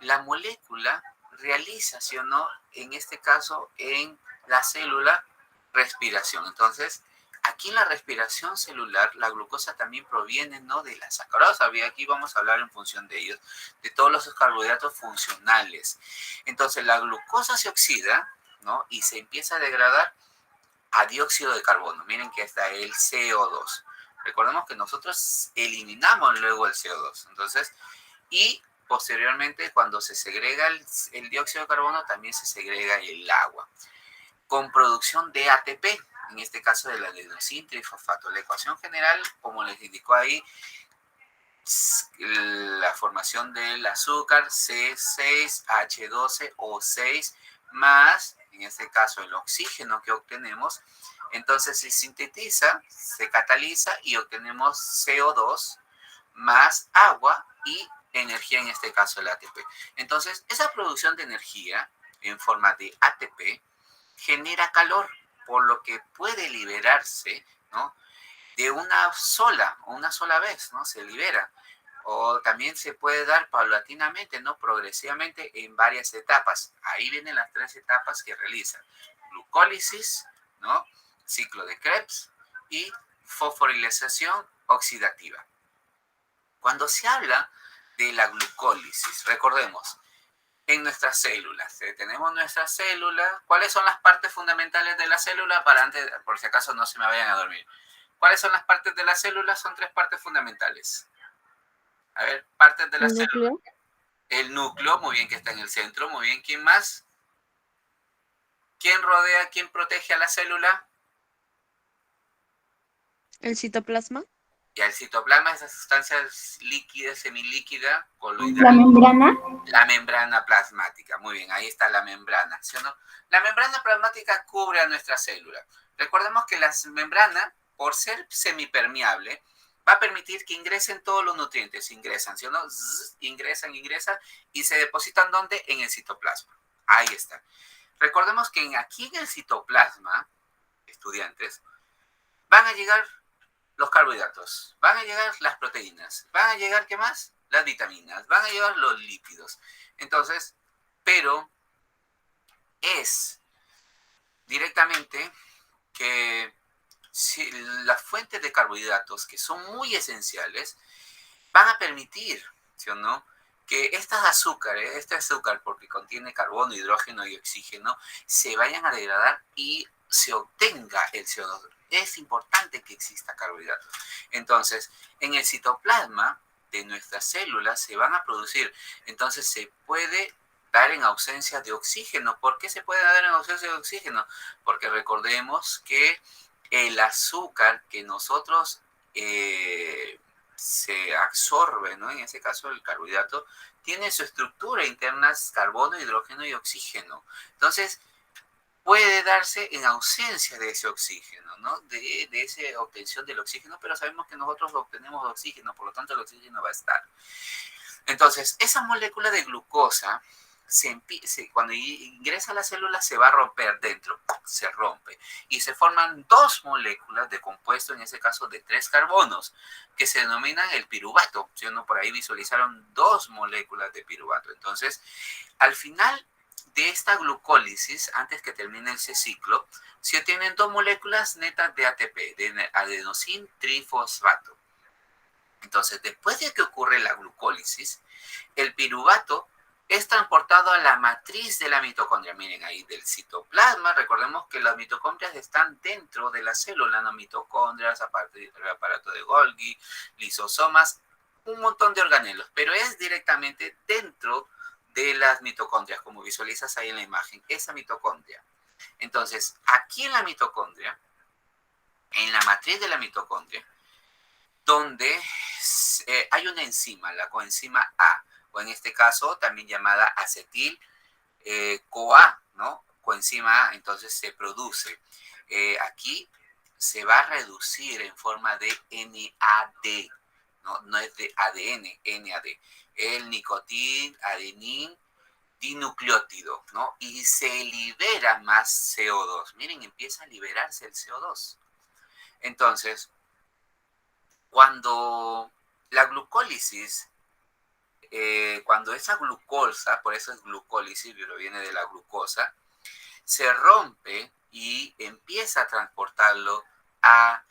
la molécula realiza, ¿sí o no? En este caso, en la célula, respiración. Entonces, aquí en la respiración celular, la glucosa también proviene, ¿no? De la sacarosa. Aquí vamos a hablar en función de ellos, de todos los carbohidratos funcionales. Entonces, la glucosa se oxida ¿no? Y se empieza a degradar a dióxido de carbono. Miren que está el CO2. Recordemos que nosotros eliminamos luego el CO2. Entonces, y posteriormente, cuando se segrega el dióxido de carbono, también se segrega el agua. Con producción de ATP, en este caso del adenosín trifosfato. La ecuación general, como les indicó ahí, la formación del azúcar C6H12O6 más, en este caso, el oxígeno que obtenemos. Entonces se sintetiza, se cataliza y obtenemos CO2 más agua y energía, en este caso el ATP. Entonces, esa producción de energía en forma de ATP genera calor, por lo que puede liberarse, ¿no?, de una sola vez, ¿no? Se libera. O también se puede dar paulatinamente, ¿no?, progresivamente en varias etapas. Ahí vienen las 3 etapas que realizan: glucólisis, ¿no?, ciclo de Krebs y fosforilación oxidativa. Cuando se habla de la glucólisis, recordemos, en nuestras células, tenemos nuestras células. ¿Cuáles son las partes fundamentales de la célula? Por si acaso no se me vayan a dormir. ¿Cuáles son las partes de la célula? Son 3 partes fundamentales. A ver, partes de la célula. El núcleo, muy bien, que está en el centro. Muy bien, ¿quién más? ¿Quién rodea, quién protege a la célula? El citoplasma. Y el citoplasma, esa sustancia líquida, semilíquida, coloidal. La membrana. La membrana plasmática. Muy bien, ahí está la membrana, ¿sí o no? La membrana plasmática cubre a nuestra célula. Recordemos que la membrana, por ser semipermeable, va a permitir que ingresen todos los nutrientes. Ingresan, ¿sí o no? Ingresan y se depositan, ¿dónde? En el citoplasma. Ahí está. Recordemos que aquí en el citoplasma, estudiantes, van a llegar los carbohidratos, van a llegar las proteínas, van a llegar, ¿qué más?, las vitaminas, van a llegar los lípidos. Entonces, pero es directamente que si las fuentes de carbohidratos, que son muy esenciales, van a permitir, ¿sí o no?, que este azúcar, porque contiene carbono, hidrógeno y oxígeno, se vayan a degradar y se obtenga el CO2. Es importante que exista carbohidratos. Entonces, en el citoplasma de nuestras células se van a producir. Entonces, se puede dar en ausencia de oxígeno. ¿Por qué se puede dar en ausencia de oxígeno? Porque recordemos que el azúcar que nosotros se absorbe, ¿no?, en ese caso el carbohidrato, tiene su estructura interna carbono, hidrógeno y oxígeno. Entonces, puede darse en ausencia de ese oxígeno, ¿no?, de esa obtención del oxígeno, pero sabemos que nosotros obtenemos oxígeno, por lo tanto el oxígeno va a estar. Entonces, esa molécula de glucosa, cuando ingresa a la célula, se va a romper dentro, se rompe, y se forman 2 moléculas de compuesto, en ese caso de 3 carbonos, que se denominan el piruvato. ¿Sí o no? Por ahí visualizaron 2 moléculas de piruvato. Entonces, al final de esta glucólisis, antes que termine ese ciclo, se obtienen 2 moléculas netas de ATP, de adenosín trifosfato. Entonces, después de que ocurre la glucólisis, el piruvato es transportado a la matriz de la mitocondria. Miren, ahí del citoplasma, recordemos que las mitocondrias están dentro de la célula, ¿no? Mitocondrias, el aparato de Golgi, lisosomas, un montón de organelos, pero es directamente dentro de las mitocondrias, como visualizas ahí en la imagen, esa mitocondria. Entonces, aquí en la mitocondria, en la matriz de la mitocondria, donde hay una enzima, la coenzima A, o en este caso también llamada acetil CoA, ¿no? Coenzima A, entonces se produce. Aquí se va a reducir en forma de NAD, no es de ADN, NAD. El nicotín, adenín, dinucleótido, ¿no? Y se libera más CO2. Miren, empieza a liberarse el CO2. Entonces, cuando la glucólisis, cuando esa glucosa, por eso es glucólisis, pero viene de la glucosa, se rompe y empieza a transportarlo a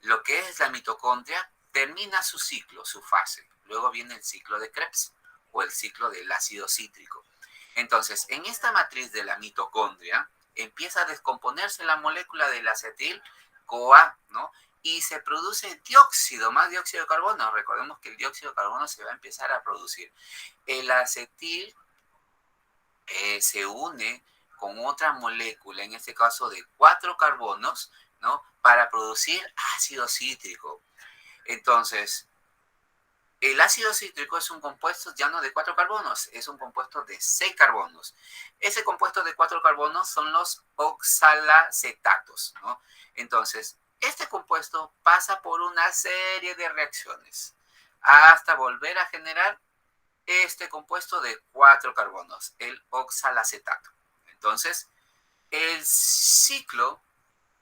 lo que es la mitocondria, termina su ciclo, su fase. Luego viene el ciclo de Krebs o el ciclo del ácido cítrico. Entonces, en esta matriz de la mitocondria, empieza a descomponerse la molécula del acetil-CoA, ¿no? Y se produce dióxido, más dióxido de carbono. Recordemos que el dióxido de carbono se va a empezar a producir. El acetil se une con otra molécula, en este caso de 4 carbonos, ¿no? Para producir ácido cítrico. Entonces, el ácido cítrico es un compuesto ya no de 4 carbonos, es un compuesto de 6 carbonos. Ese compuesto de 4 carbonos son los oxalacetatos, ¿no? Entonces, este compuesto pasa por una serie de reacciones hasta volver a generar este compuesto de 4 carbonos, el oxalacetato. Entonces, el ciclo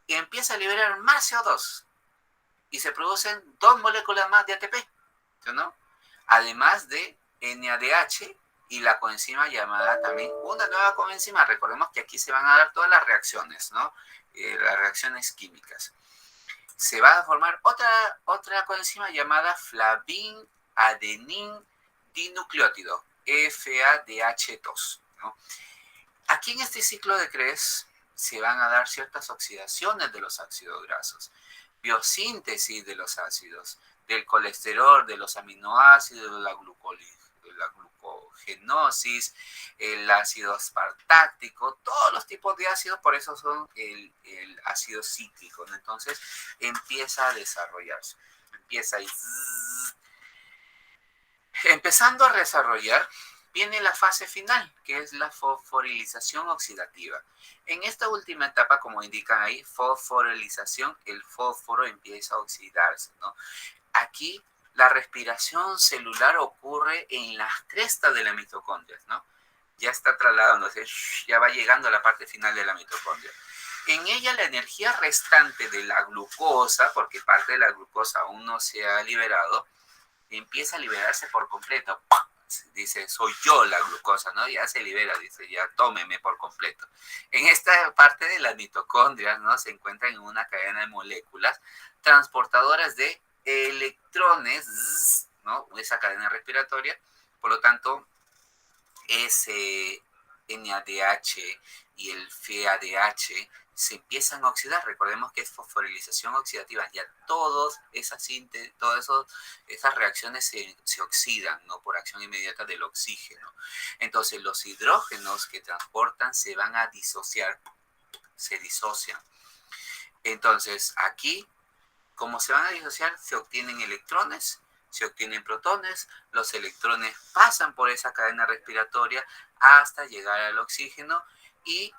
empieza a liberar más CO2 y se producen 2 moléculas más de ATP, ¿no? Además de NADH y la coenzima llamada también una nueva coenzima. Recordemos que aquí se van a dar todas las reacciones, ¿no? Las reacciones químicas. Se va a formar otra coenzima llamada flavin adenin dinucleótido, FADH2, ¿no? Aquí en este ciclo de Krebs se van a dar ciertas oxidaciones de los ácidos grasos, biosíntesis de los ácidos, del colesterol, de los aminoácidos, de la glucogenosis, el ácido aspartáctico, todos los tipos de ácidos, por eso son el ácido cítrico, ¿no? Entonces empieza a desarrollarse, empieza ahí. Empezando a desarrollar, viene la fase final, que es la fosforilización oxidativa. En esta última etapa, como indican ahí, fosforilización, el fósforo empieza a oxidarse, ¿no? Aquí la respiración celular ocurre en las crestas de la mitocondria, ¿no? Ya está trasladándose, ya va llegando a la parte final de la mitocondria. En ella la energía restante de la glucosa, porque parte de la glucosa aún no se ha liberado, empieza a liberarse por completo. Dice, soy yo la glucosa, ¿no? Ya se libera, dice, ya tómeme por completo. En esta parte de las mitocondrias, ¿no? Se encuentran en una cadena de moléculas transportadoras de electrones, ¿no? Esa cadena respiratoria. Por lo tanto, ese NADH y el FADH se empiezan a oxidar. Recordemos que es fosforilización oxidativa. Ya todas esas reacciones se oxidan, ¿no? Por acción inmediata del oxígeno. Entonces los hidrógenos que transportan se van a disociar, se disocian. Entonces aquí, como se van a disociar, se obtienen electrones, se obtienen protones, los electrones pasan por esa cadena respiratoria hasta llegar al oxígeno y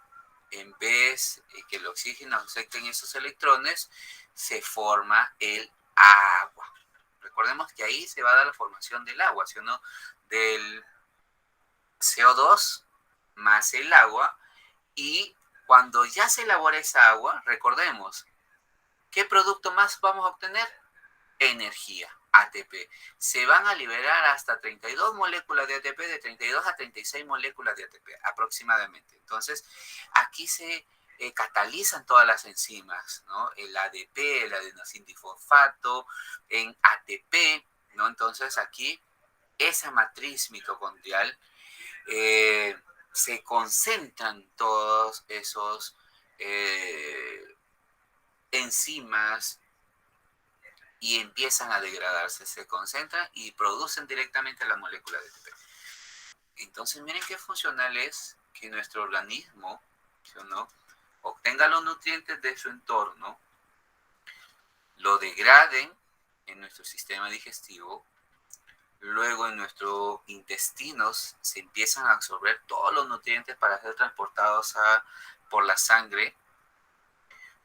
en vez de que el oxígeno acepten esos electrones, se forma el agua. Recordemos que ahí se va a dar la formación del agua, ¿sí o no? Del CO2 más el agua, y cuando ya se elabora esa agua, recordemos, ¿qué producto más vamos a obtener? Energía, ATP. Se van a liberar hasta 32 moléculas de ATP, de 32 a 36 moléculas de ATP aproximadamente. Entonces, aquí se catalizan todas las enzimas, ¿no? El ADP, el adenosindifosfato, en ATP, ¿no? Entonces, aquí, esa matriz mitocondrial, se concentran todos esos enzimas y empiezan a degradarse, se concentran y producen directamente la molécula de ATP. Entonces miren qué funcional es que nuestro organismo, ¿sí o no?, obtenga los nutrientes de su entorno, lo degraden en nuestro sistema digestivo, luego en nuestros intestinos se empiezan a absorber todos los nutrientes para ser transportados por la sangre,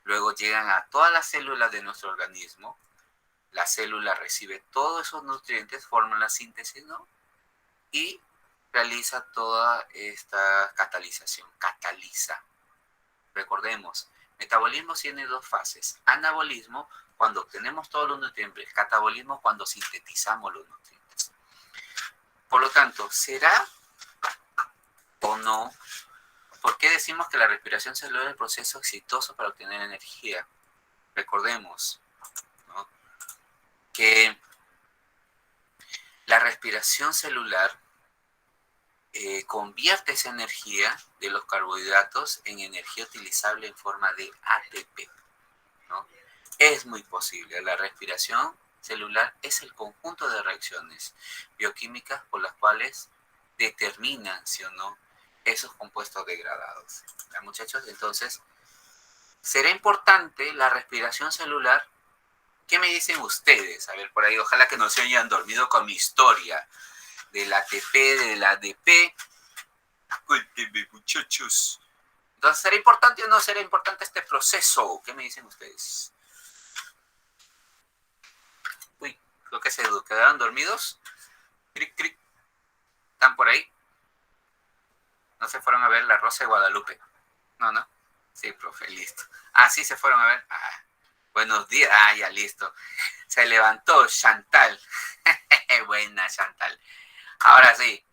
luego llegan a todas las células de nuestro organismo. La célula recibe todos esos nutrientes, forma la síntesis, ¿no? Y realiza toda esta catalización. Cataliza. Recordemos, metabolismo tiene dos fases. Anabolismo, cuando obtenemos todos los nutrientes. Catabolismo, cuando sintetizamos los nutrientes. Por lo tanto, ¿será o no? ¿Por qué decimos que la respiración celular es el proceso exitoso para obtener energía? Recordemos, ¿no?, que la respiración celular convierte esa energía de los carbohidratos en energía utilizable en forma de ATP, ¿no? Es muy posible. La respiración celular es el conjunto de reacciones bioquímicas por las cuales determinan, sí o no, esos compuestos degradados. ¿Ya, muchachos? Entonces, ¿será importante la respiración celular? ¿Qué me dicen ustedes? A ver, por ahí, ojalá que no se hayan dormido con mi historia del ATP, del ADP. Cuéntenme, muchachos. Entonces, ¿será importante o no será importante este proceso? ¿Qué me dicen ustedes? Uy, creo que se quedaron dormidos. Cric, cric. ¿Están por ahí? ¿No se fueron a ver La Rosa de Guadalupe? No, ¿no? Sí, profe, listo. Ah, sí se fueron a ver. Ah, buenos días. Ah, ya, listo. Se levantó Chantal. Buena, Chantal. Ahora sí.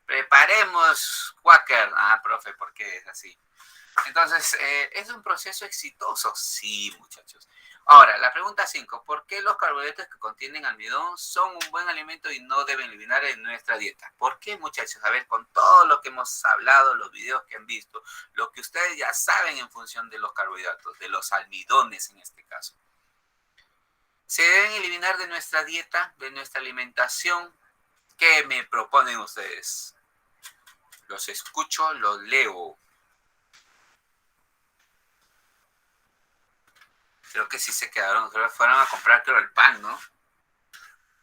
Preparemos Quaker. Ah, profe, ¿por qué es así? Entonces, ¿es un proceso exitoso? Sí, muchachos. Ahora, la pregunta 5. ¿Por qué los carbohidratos que contienen almidón son un buen alimento y no deben eliminar en nuestra dieta? ¿Por qué, muchachos? A ver, con todo lo que hemos hablado, los videos que han visto, lo que ustedes ya saben en función de los carbohidratos, de los almidones en este caso. ¿Se deben eliminar de nuestra dieta, de nuestra alimentación? ¿Qué me proponen ustedes? Los escucho, los leo. Creo que sí se quedaron, creo que fueron a comprar, el pan, ¿no?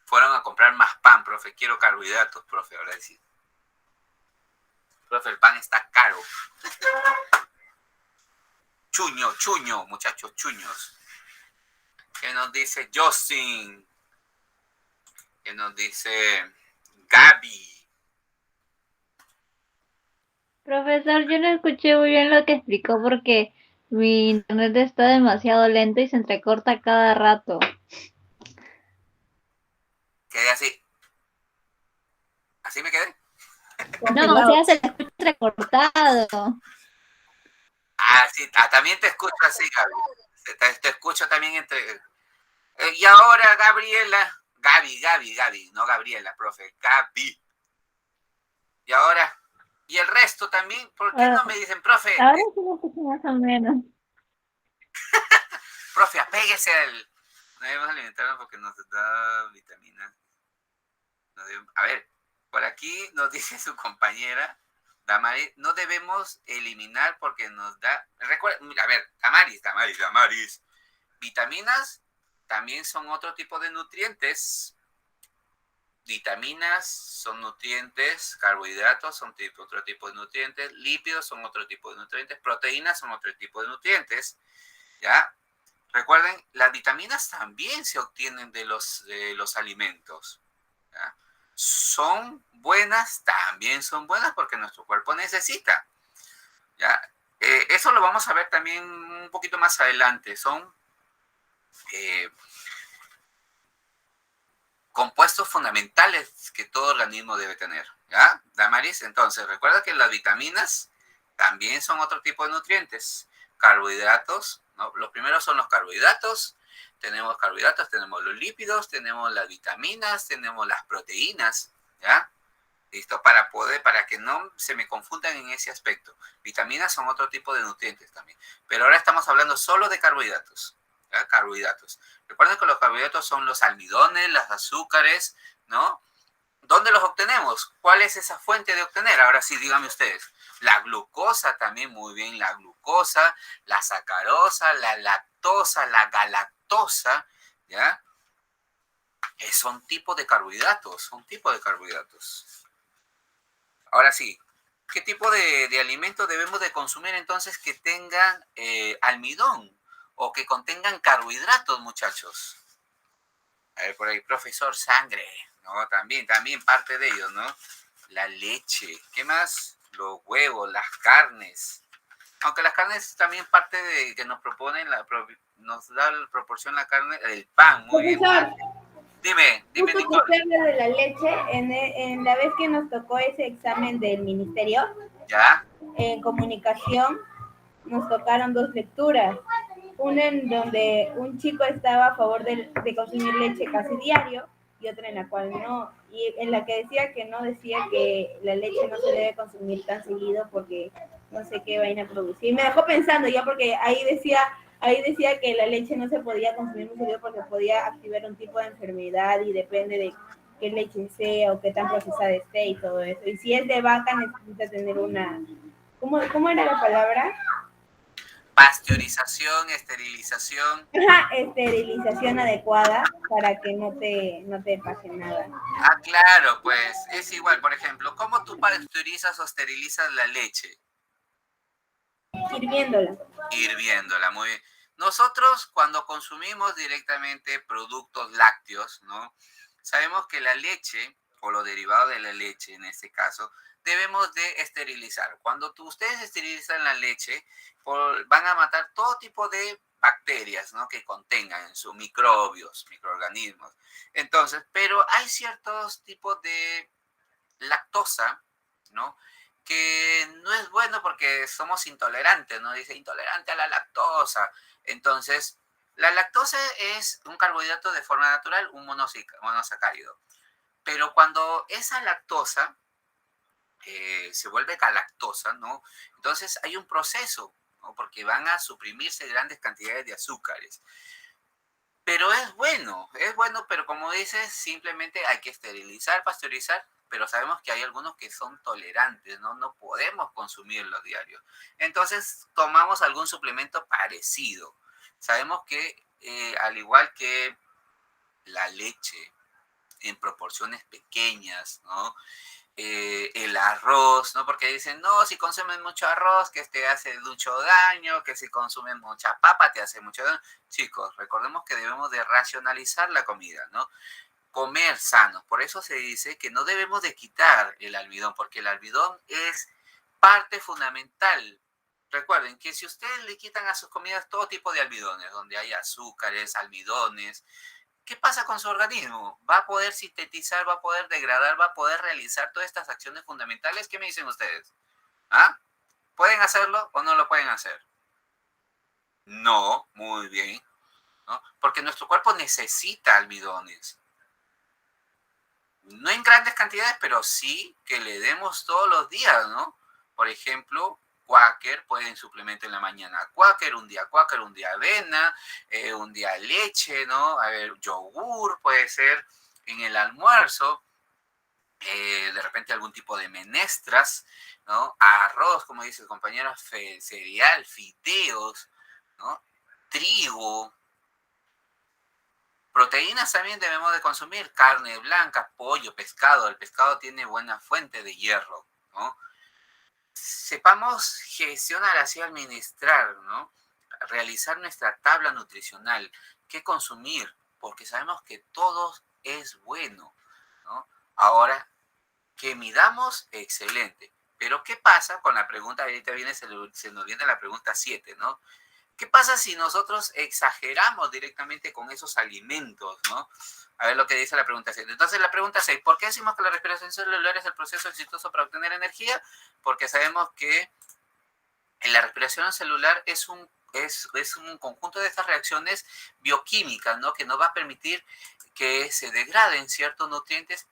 Fueron a comprar más pan, profe. Quiero carbohidratos, profe, ahora sí. Profe, el pan está caro. Chuño, muchachos, chuños. ¿Qué nos dice Justin? ¿Qué nos dice Gaby? Profesor, yo no escuché muy bien lo que explicó porque mi internet está demasiado lento y se entrecorta cada rato. Quedé así. ¿Así me quedé? No, o sea, se escucha entrecortado. Ah, sí, también te escucho así, Gaby. Te escucho también entre... y ahora, Gabriela. Gaby, no Gabriela, profe. Gaby. Y ahora... ¿Y el resto también? ¿Por qué no me dicen, profe? Ahora sí lo escucho más o menos. Profe, apéguese al... No debemos alimentarnos porque nos da vitaminas. A ver, por aquí nos dice su compañera, Damaris, no debemos eliminar porque nos da... Recuerda, a ver, Damaris. Vitaminas también son otro tipo de nutrientes. Vitaminas son nutrientes, carbohidratos son otro tipo de nutrientes, lípidos son otro tipo de nutrientes, proteínas son otro tipo de nutrientes, ¿ya? Recuerden, las vitaminas también se obtienen de los alimentos, ¿ya? Son buenas, también son buenas porque nuestro cuerpo necesita, ¿ya? Eso lo vamos a ver también un poquito más adelante, son... compuestos fundamentales que todo organismo debe tener, ¿ya? Damaris, entonces, recuerda que las vitaminas también son otro tipo de nutrientes. Carbohidratos, ¿no? Los primeros son los carbohidratos, tenemos los lípidos, tenemos las vitaminas, tenemos las proteínas, ¿ya? ¿Listo? Para que no se me confundan en ese aspecto. Vitaminas son otro tipo de nutrientes también, pero ahora estamos hablando solo de carbohidratos. ¿Ya? Carbohidratos. Recuerden que los carbohidratos son los almidones, los azúcares, ¿no? ¿Dónde los obtenemos? ¿Cuál es esa fuente de obtener? Ahora sí, díganme ustedes. La glucosa también, muy bien, la glucosa, la sacarosa, la lactosa, la galactosa, ¿ya? Son tipos de carbohidratos, Ahora sí, ¿qué tipo de alimentos debemos de consumir entonces que tengan almidón? O que contengan carbohidratos, muchachos. A ver, por ahí, profesor, sangre, ¿no? También parte de ellos, ¿no? La leche, ¿qué más? Los huevos, las carnes. Aunque las carnes también parte de que nos proponen, nos da la proporción la carne, el pan, muy Profesor, bien. Dime, justo que Nicole. usted habla de la leche, en la vez que nos tocó ese examen del ministerio, ¿Ya? en comunicación, nos tocaron 2 lecturas. Una en donde un chico estaba a favor de consumir leche casi diario y y otra en la cual no. Y en la que decía que no, decía que la leche no se debe consumir tan seguido porque no sé qué vaina producir. Me dejó pensando ya porque ahí decía que la leche no se podía consumir muy seguido porque podía activar un tipo de enfermedad y depende de qué leche sea o qué tan procesada esté y todo eso. Y si es de vaca necesita tener una... ¿Cómo era la palabra? Pasteurización, esterilización. Ajá, esterilización adecuada para que no te pase nada. Ah, claro, pues es igual. Por ejemplo, ¿cómo tú pasteurizas o esterilizas la leche? Hirviéndola. Hirviéndola, muy bien. Nosotros cuando consumimos directamente productos lácteos, ¿no? Sabemos que la leche, o lo derivado de la leche en este caso, debemos de esterilizar. Cuando ustedes esterilizan la leche, van a matar todo tipo de bacterias, ¿no? Que contengan en sus microbios, microorganismos. Entonces, pero hay ciertos tipos de lactosa, ¿no? Que no es bueno porque somos intolerantes, ¿no? Dice intolerante a la lactosa. Entonces, la lactosa es un carbohidrato de forma natural, un monosacárido. Pero cuando esa lactosa se vuelve galactosa, ¿no? Entonces hay un proceso, ¿no? Porque van a suprimirse grandes cantidades de azúcares. Pero es bueno, pero como dices, simplemente hay que esterilizar, pasteurizar, pero sabemos que hay algunos que son tolerantes, ¿no? No podemos consumirlos diarios. Entonces, tomamos algún suplemento parecido. Sabemos que, al igual que la leche en proporciones pequeñas, ¿no? El arroz, ¿no? Porque dicen, no, si consumes mucho arroz, que te hace mucho daño, que si consumes mucha papa te hace mucho daño. Chicos, recordemos que debemos de racionalizar la comida, ¿no? Comer sano. Por eso se dice que no debemos de quitar el almidón, porque el almidón es parte fundamental. Recuerden que si ustedes le quitan a sus comidas todo tipo de almidones, donde hay azúcares, almidones, ¿qué pasa con su organismo? ¿Va a poder sintetizar, va a poder degradar, va a poder realizar todas estas acciones fundamentales? ¿Qué me dicen ustedes? ¿Ah? ¿Pueden hacerlo o no lo pueden hacer? No, muy bien, ¿no? Porque nuestro cuerpo necesita almidones. No en grandes cantidades, pero sí que le demos todos los días, ¿no? Por ejemplo, Quaker, pueden suplemento en la mañana Quaker, un día avena, un día leche, ¿no? A ver, yogur puede ser en el almuerzo, de repente algún tipo de menestras, ¿no? Arroz, como dice el compañero, cereal, fideos, ¿no? Trigo. Proteínas también debemos de consumir, carne blanca, pollo, pescado. El pescado tiene buena fuente de hierro, ¿no? Sepamos gestionar, así administrar, ¿no? Realizar nuestra tabla nutricional, qué consumir, porque sabemos que todo es bueno, ¿no? Ahora, que midamos, excelente. Pero, ¿qué pasa con la pregunta? Ahorita se nos viene la pregunta 7, ¿no? ¿Qué pasa si nosotros exageramos directamente con esos alimentos, ¿no? A ver lo que dice la pregunta 6. Entonces, la pregunta 6, ¿por qué decimos que la respiración celular es el proceso exitoso para obtener energía? Porque sabemos que en la respiración celular es un conjunto de estas reacciones bioquímicas, ¿no? Que nos va a permitir que se degraden ciertos nutrientes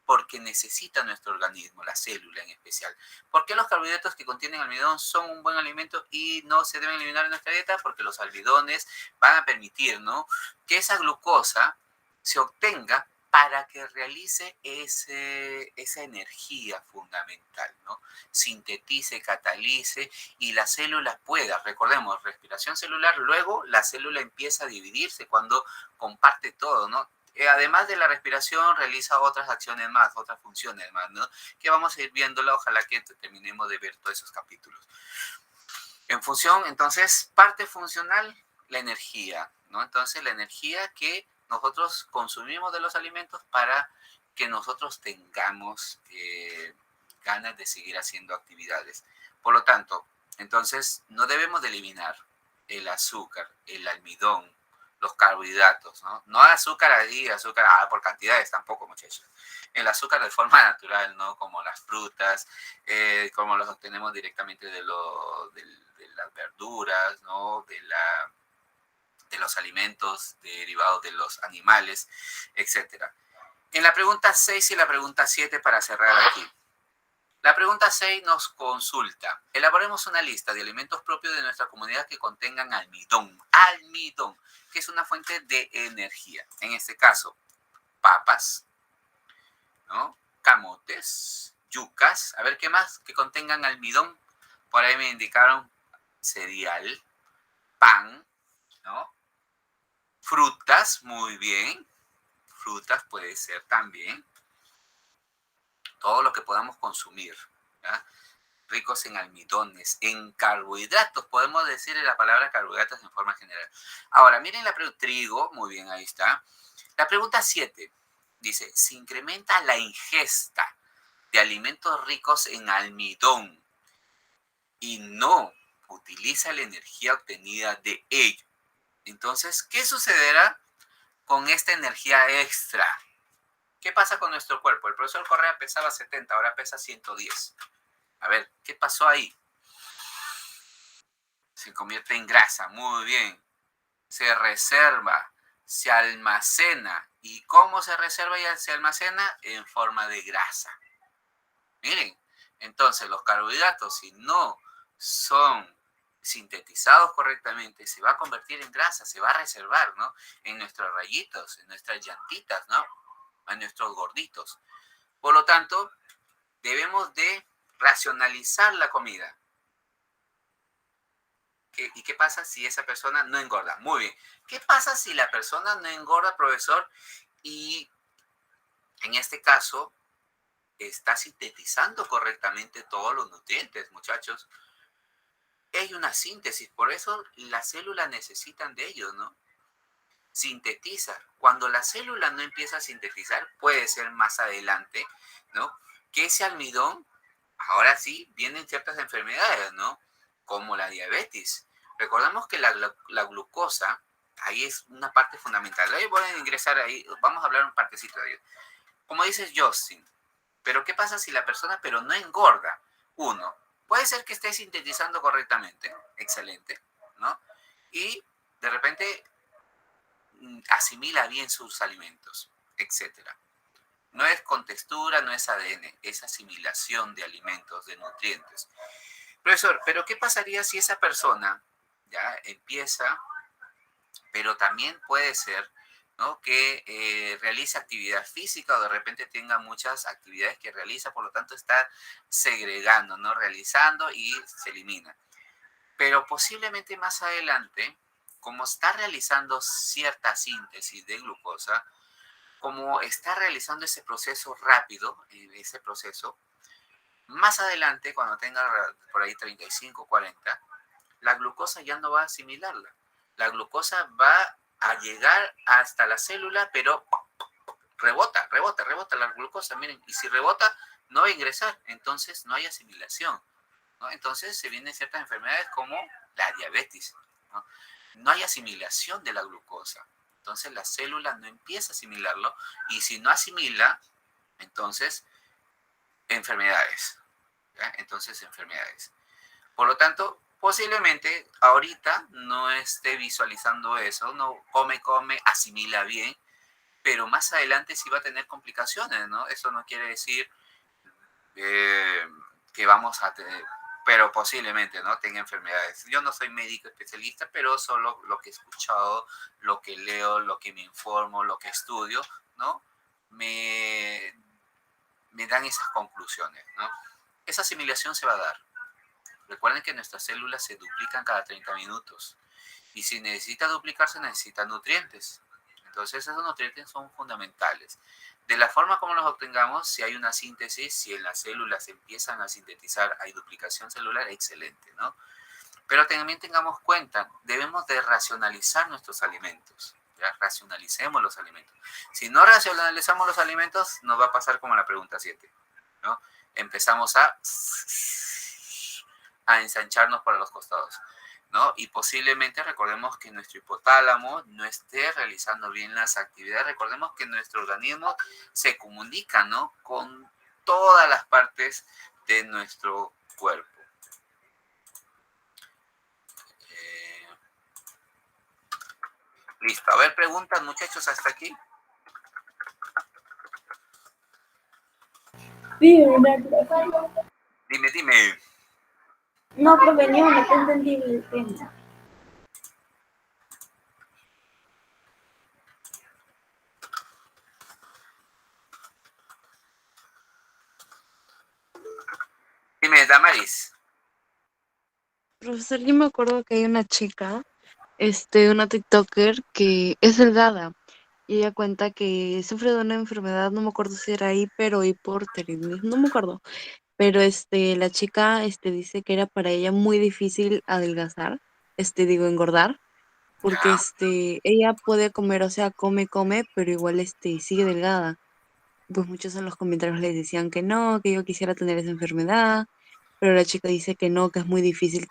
porque necesita nuestro organismo, la célula en especial. ¿Por qué los carbohidratos que contienen almidón son un buen alimento y no se deben eliminar en nuestra dieta? Porque los almidones van a permitir, ¿no?, que esa glucosa se obtenga para que realice esa energía fundamental, ¿no? Sintetice, catalice y la célula pueda, recordemos, respiración celular, luego la célula empieza a dividirse cuando comparte todo, ¿no? Además de la respiración, realiza otras acciones más, otras funciones más, ¿no? Que vamos a ir viéndolo, ojalá que terminemos de ver todos esos capítulos. En función, entonces, parte funcional, la energía, ¿no? Entonces, la energía que nosotros consumimos de los alimentos para que nosotros tengamos ganas de seguir haciendo actividades. Por lo tanto, entonces, no debemos de eliminar el azúcar, el almidón, los carbohidratos, ¿no? No azúcar ahí, azúcar por cantidades tampoco, muchachos. El azúcar de forma natural, ¿no? Como las frutas, como los obtenemos directamente de las verduras, ¿no? De los alimentos derivados de los animales, etcétera. En la pregunta 6 y la pregunta 7 para cerrar aquí. La pregunta 6 nos consulta. Elaboremos una lista de alimentos propios de nuestra comunidad que contengan almidón. Almidón, que es una fuente de energía. En este caso, papas, ¿no? Camotes, yucas. A ver, ¿qué más? Que contengan almidón. Por ahí me indicaron cereal, pan, ¿no? Frutas, muy bien. Frutas puede ser también. Todo lo que podamos consumir, ¿ya? Ricos en almidones, en carbohidratos, podemos decir la palabra carbohidratos en forma general. Ahora, miren la pregunta, trigo, muy bien, ahí está. La pregunta 7 dice, se incrementa la ingesta de alimentos ricos en almidón y no utiliza la energía obtenida de ello. Entonces, ¿qué sucederá con esta energía extra? ¿Qué pasa con nuestro cuerpo? El profesor Correa pesaba 70, ahora pesa 110. A ver, ¿qué pasó ahí? Se convierte en grasa, muy bien. Se reserva, se almacena. ¿Y cómo se reserva y se almacena? En forma de grasa. Miren, entonces los carbohidratos, si no son sintetizados correctamente, se va a convertir en grasa, se va a reservar, ¿no? En nuestros rayitos, en nuestras llantitas, ¿no? En nuestros gorditos. Por lo tanto, debemos de racionalizar la comida. ¿Y qué pasa si esa persona no engorda? Muy bien. ¿Qué pasa si la persona no engorda, profesor? Y en este caso, está sintetizando correctamente todos los nutrientes, muchachos. Hay una síntesis, por eso las células necesitan de ellos, ¿no? Sintetiza. Cuando la célula no empieza a sintetizar, puede ser más adelante, ¿no? Que ese almidón, ahora sí, vienen ciertas enfermedades, ¿no? Como la diabetes. Recordamos que la glucosa, ahí es una parte fundamental. Ahí voy a ingresar ahí, vamos a hablar un partecito de ello. Como dices, Justin, pero ¿qué pasa si la persona pero no engorda? Uno, puede ser que esté sintetizando correctamente, excelente, ¿no? Y de repente asimila bien sus alimentos, etcétera. No es con textura, no es ADN, es asimilación de alimentos, de nutrientes. Profesor, pero ¿qué pasaría si esa persona ya empieza, pero también puede ser, ¿no? Que realiza actividad física o de repente tenga muchas actividades que realiza, por lo tanto está segregando, ¿no? Realizando y se elimina. Pero posiblemente más adelante, como está realizando cierta síntesis de glucosa, como está realizando ese proceso rápido, ese proceso, más adelante, cuando tenga por ahí 35, 40, la glucosa ya no va a asimilarla. La glucosa va a llegar hasta la célula, pero rebota la glucosa, miren, y si rebota, no va a ingresar, entonces no hay asimilación, ¿no? Entonces se vienen ciertas enfermedades como la diabetes, ¿no? No hay asimilación de la glucosa, entonces la célula no empieza a asimilarlo, y si no asimila, entonces enfermedades, ¿ya? Entonces enfermedades. Por lo tanto, posiblemente ahorita no esté visualizando eso, no come, asimila bien, pero más adelante sí va a tener complicaciones, ¿no? Eso no quiere decir que vamos a tener, pero posiblemente, ¿no? Tenga enfermedades. Yo no soy médico especialista, pero solo lo que he escuchado, lo que leo, lo que me informo, lo que estudio, ¿no? Me dan esas conclusiones, ¿no? Esa asimilación se va a dar. Recuerden que nuestras células se duplican cada 30 minutos. Y si necesita duplicarse, necesita nutrientes. Entonces, esos nutrientes son fundamentales. De la forma como los obtengamos, si hay una síntesis, si en las células empiezan a sintetizar, hay duplicación celular, excelente, ¿no? Pero también tengamos cuenta, debemos de racionalizar nuestros alimentos. ¿Ya? Racionalicemos los alimentos. Si no racionalizamos los alimentos, nos va a pasar como la pregunta 7, ¿no? Empezamos a ensancharnos para los costados, ¿no? Y posiblemente recordemos que nuestro hipotálamo no esté realizando bien las actividades. Recordemos que nuestro organismo se comunica, ¿no? Con todas las partes de nuestro cuerpo. Listo. A ver, preguntas, muchachos, hasta aquí. Dime una, profe. Dime. No, profe, ni una, que entendí el tema. Dime, Damaris. Profesor, yo me acuerdo que hay una chica, una TikToker que es delgada y ella cuenta que sufre de una enfermedad, no me acuerdo si era hipertiroidismo, no me acuerdo, pero la chica dice que era para ella muy difícil adelgazar, engordar, porque Ya. ella puede comer, o sea, come, pero igual sigue delgada. Pues muchos en los comentarios les decían que no, que yo quisiera tener esa enfermedad, pero la chica dice que no, que es muy difícil,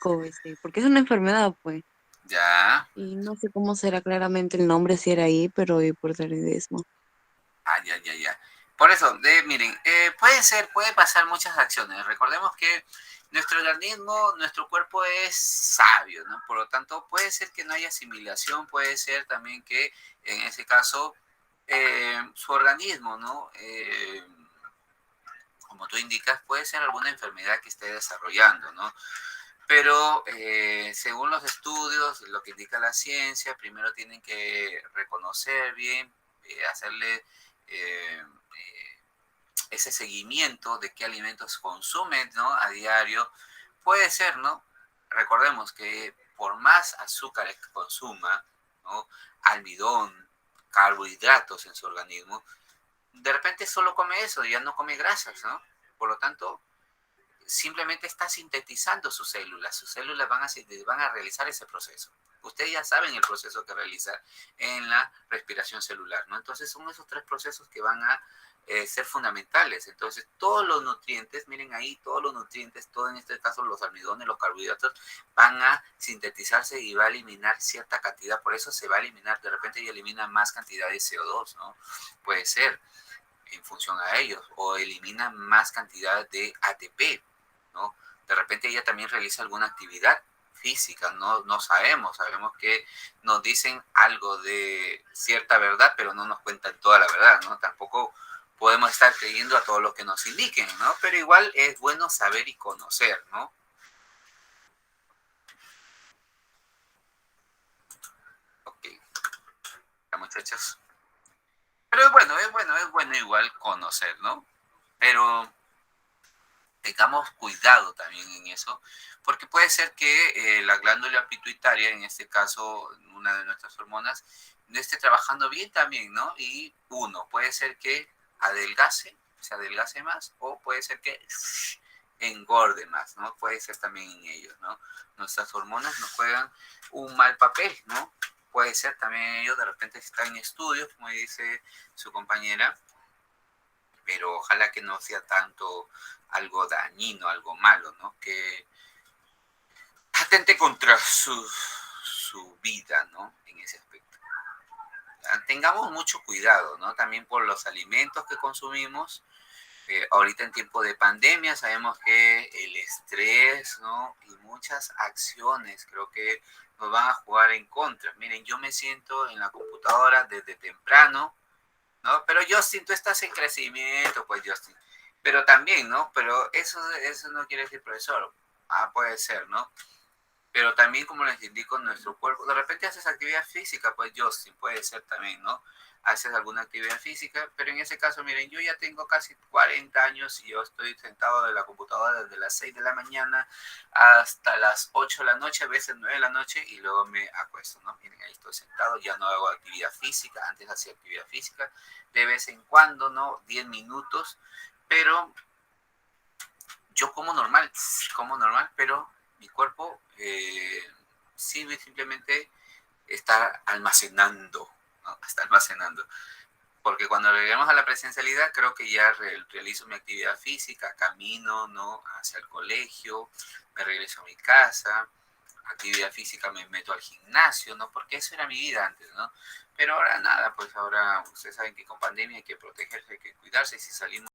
porque es una enfermedad, pues. Ya. Y no sé cómo será claramente el nombre, si era hipertiroidismo. Ya. Por eso, miren, puede pasar muchas acciones. Recordemos que nuestro organismo, nuestro cuerpo es sabio, ¿no? Por lo tanto, puede ser que no haya asimilación, puede ser también que en ese caso su organismo, ¿no? Como tú indicas, puede ser alguna enfermedad que esté desarrollando, ¿no? Pero según los estudios, lo que indica la ciencia, primero tienen que reconocer bien, hacerle ese seguimiento de qué alimentos consumen, ¿no? A diario. Puede ser, ¿no? Recordemos que por más azúcares que consuma, ¿no? Almidón, carbohidratos en su organismo, de repente solo come eso, ya no come grasas, ¿no? Por lo tanto, simplemente está sintetizando sus células van a realizar ese proceso. Ustedes ya saben el proceso que realiza en la respiración celular, ¿no? Entonces son esos tres procesos que van a ser fundamentales. Entonces todos los nutrientes, miren ahí, todos los nutrientes, todo en este caso los almidones, los carbohidratos, van a sintetizarse y va a eliminar cierta cantidad. Por eso se va a eliminar, de repente ella elimina más cantidad de CO2, ¿no? Puede ser en función a ellos, o elimina más cantidad de ATP, ¿no? De repente ella también realiza alguna actividad física, no sabemos que nos dicen algo de cierta verdad, pero no nos cuentan toda la verdad, ¿no? Tampoco podemos estar creyendo a todo lo que nos indiquen, ¿no? Pero igual es bueno saber y conocer, ¿no? Ok, ya, muchachos. Pero es bueno igual conocer, ¿no? Pero tengamos cuidado también en eso, porque puede ser que la glándula pituitaria, en este caso una de nuestras hormonas, no esté trabajando bien también, ¿no? Y puede ser que se adelgace más, o puede ser que engorde más, ¿no? Puede ser también en ellos, ¿no? Nuestras hormonas nos juegan un mal papel, ¿no? Puede ser también ellos, de repente están en estudios, como dice su compañera, pero ojalá que no sea tanto algo dañino, algo malo, ¿no? Que atente contra su vida, ¿no? En ese aspecto. Tengamos mucho cuidado, ¿no? También por los alimentos que consumimos. Ahorita en tiempo de pandemia sabemos que el estrés, ¿no? Y muchas acciones creo que nos van a jugar en contra. Miren, yo me siento en la computadora desde temprano, ¿no? Pero Justin, tú estás en crecimiento, pues Justin. Pero también, ¿no? Pero eso no quiere decir profesor. Puede ser, ¿no? Pero también, como les indico, nuestro cuerpo, de repente haces actividad física, pues Justin, puede ser también, ¿no? Haces alguna actividad física, pero en ese caso, miren, yo ya tengo casi 40 años y yo estoy sentado de la computadora desde las 6 de la mañana hasta las 8 de la noche, a veces 9 de la noche, y luego me acuesto, ¿no? Miren, ahí estoy sentado, ya no hago actividad física, antes hacía actividad física, de vez en cuando, ¿no? 10 minutos, pero yo como normal, pero mi cuerpo simplemente está almacenando, ¿no? Está almacenando. Porque cuando lleguemos a la presencialidad, creo que ya realizo mi actividad física, camino, ¿no? Hacia el colegio, me regreso a mi casa, actividad física me meto al gimnasio, ¿no? Porque eso era mi vida antes, ¿no? Pero ahora nada, pues ahora ustedes saben que con pandemia hay que protegerse, hay que cuidarse, y si salimos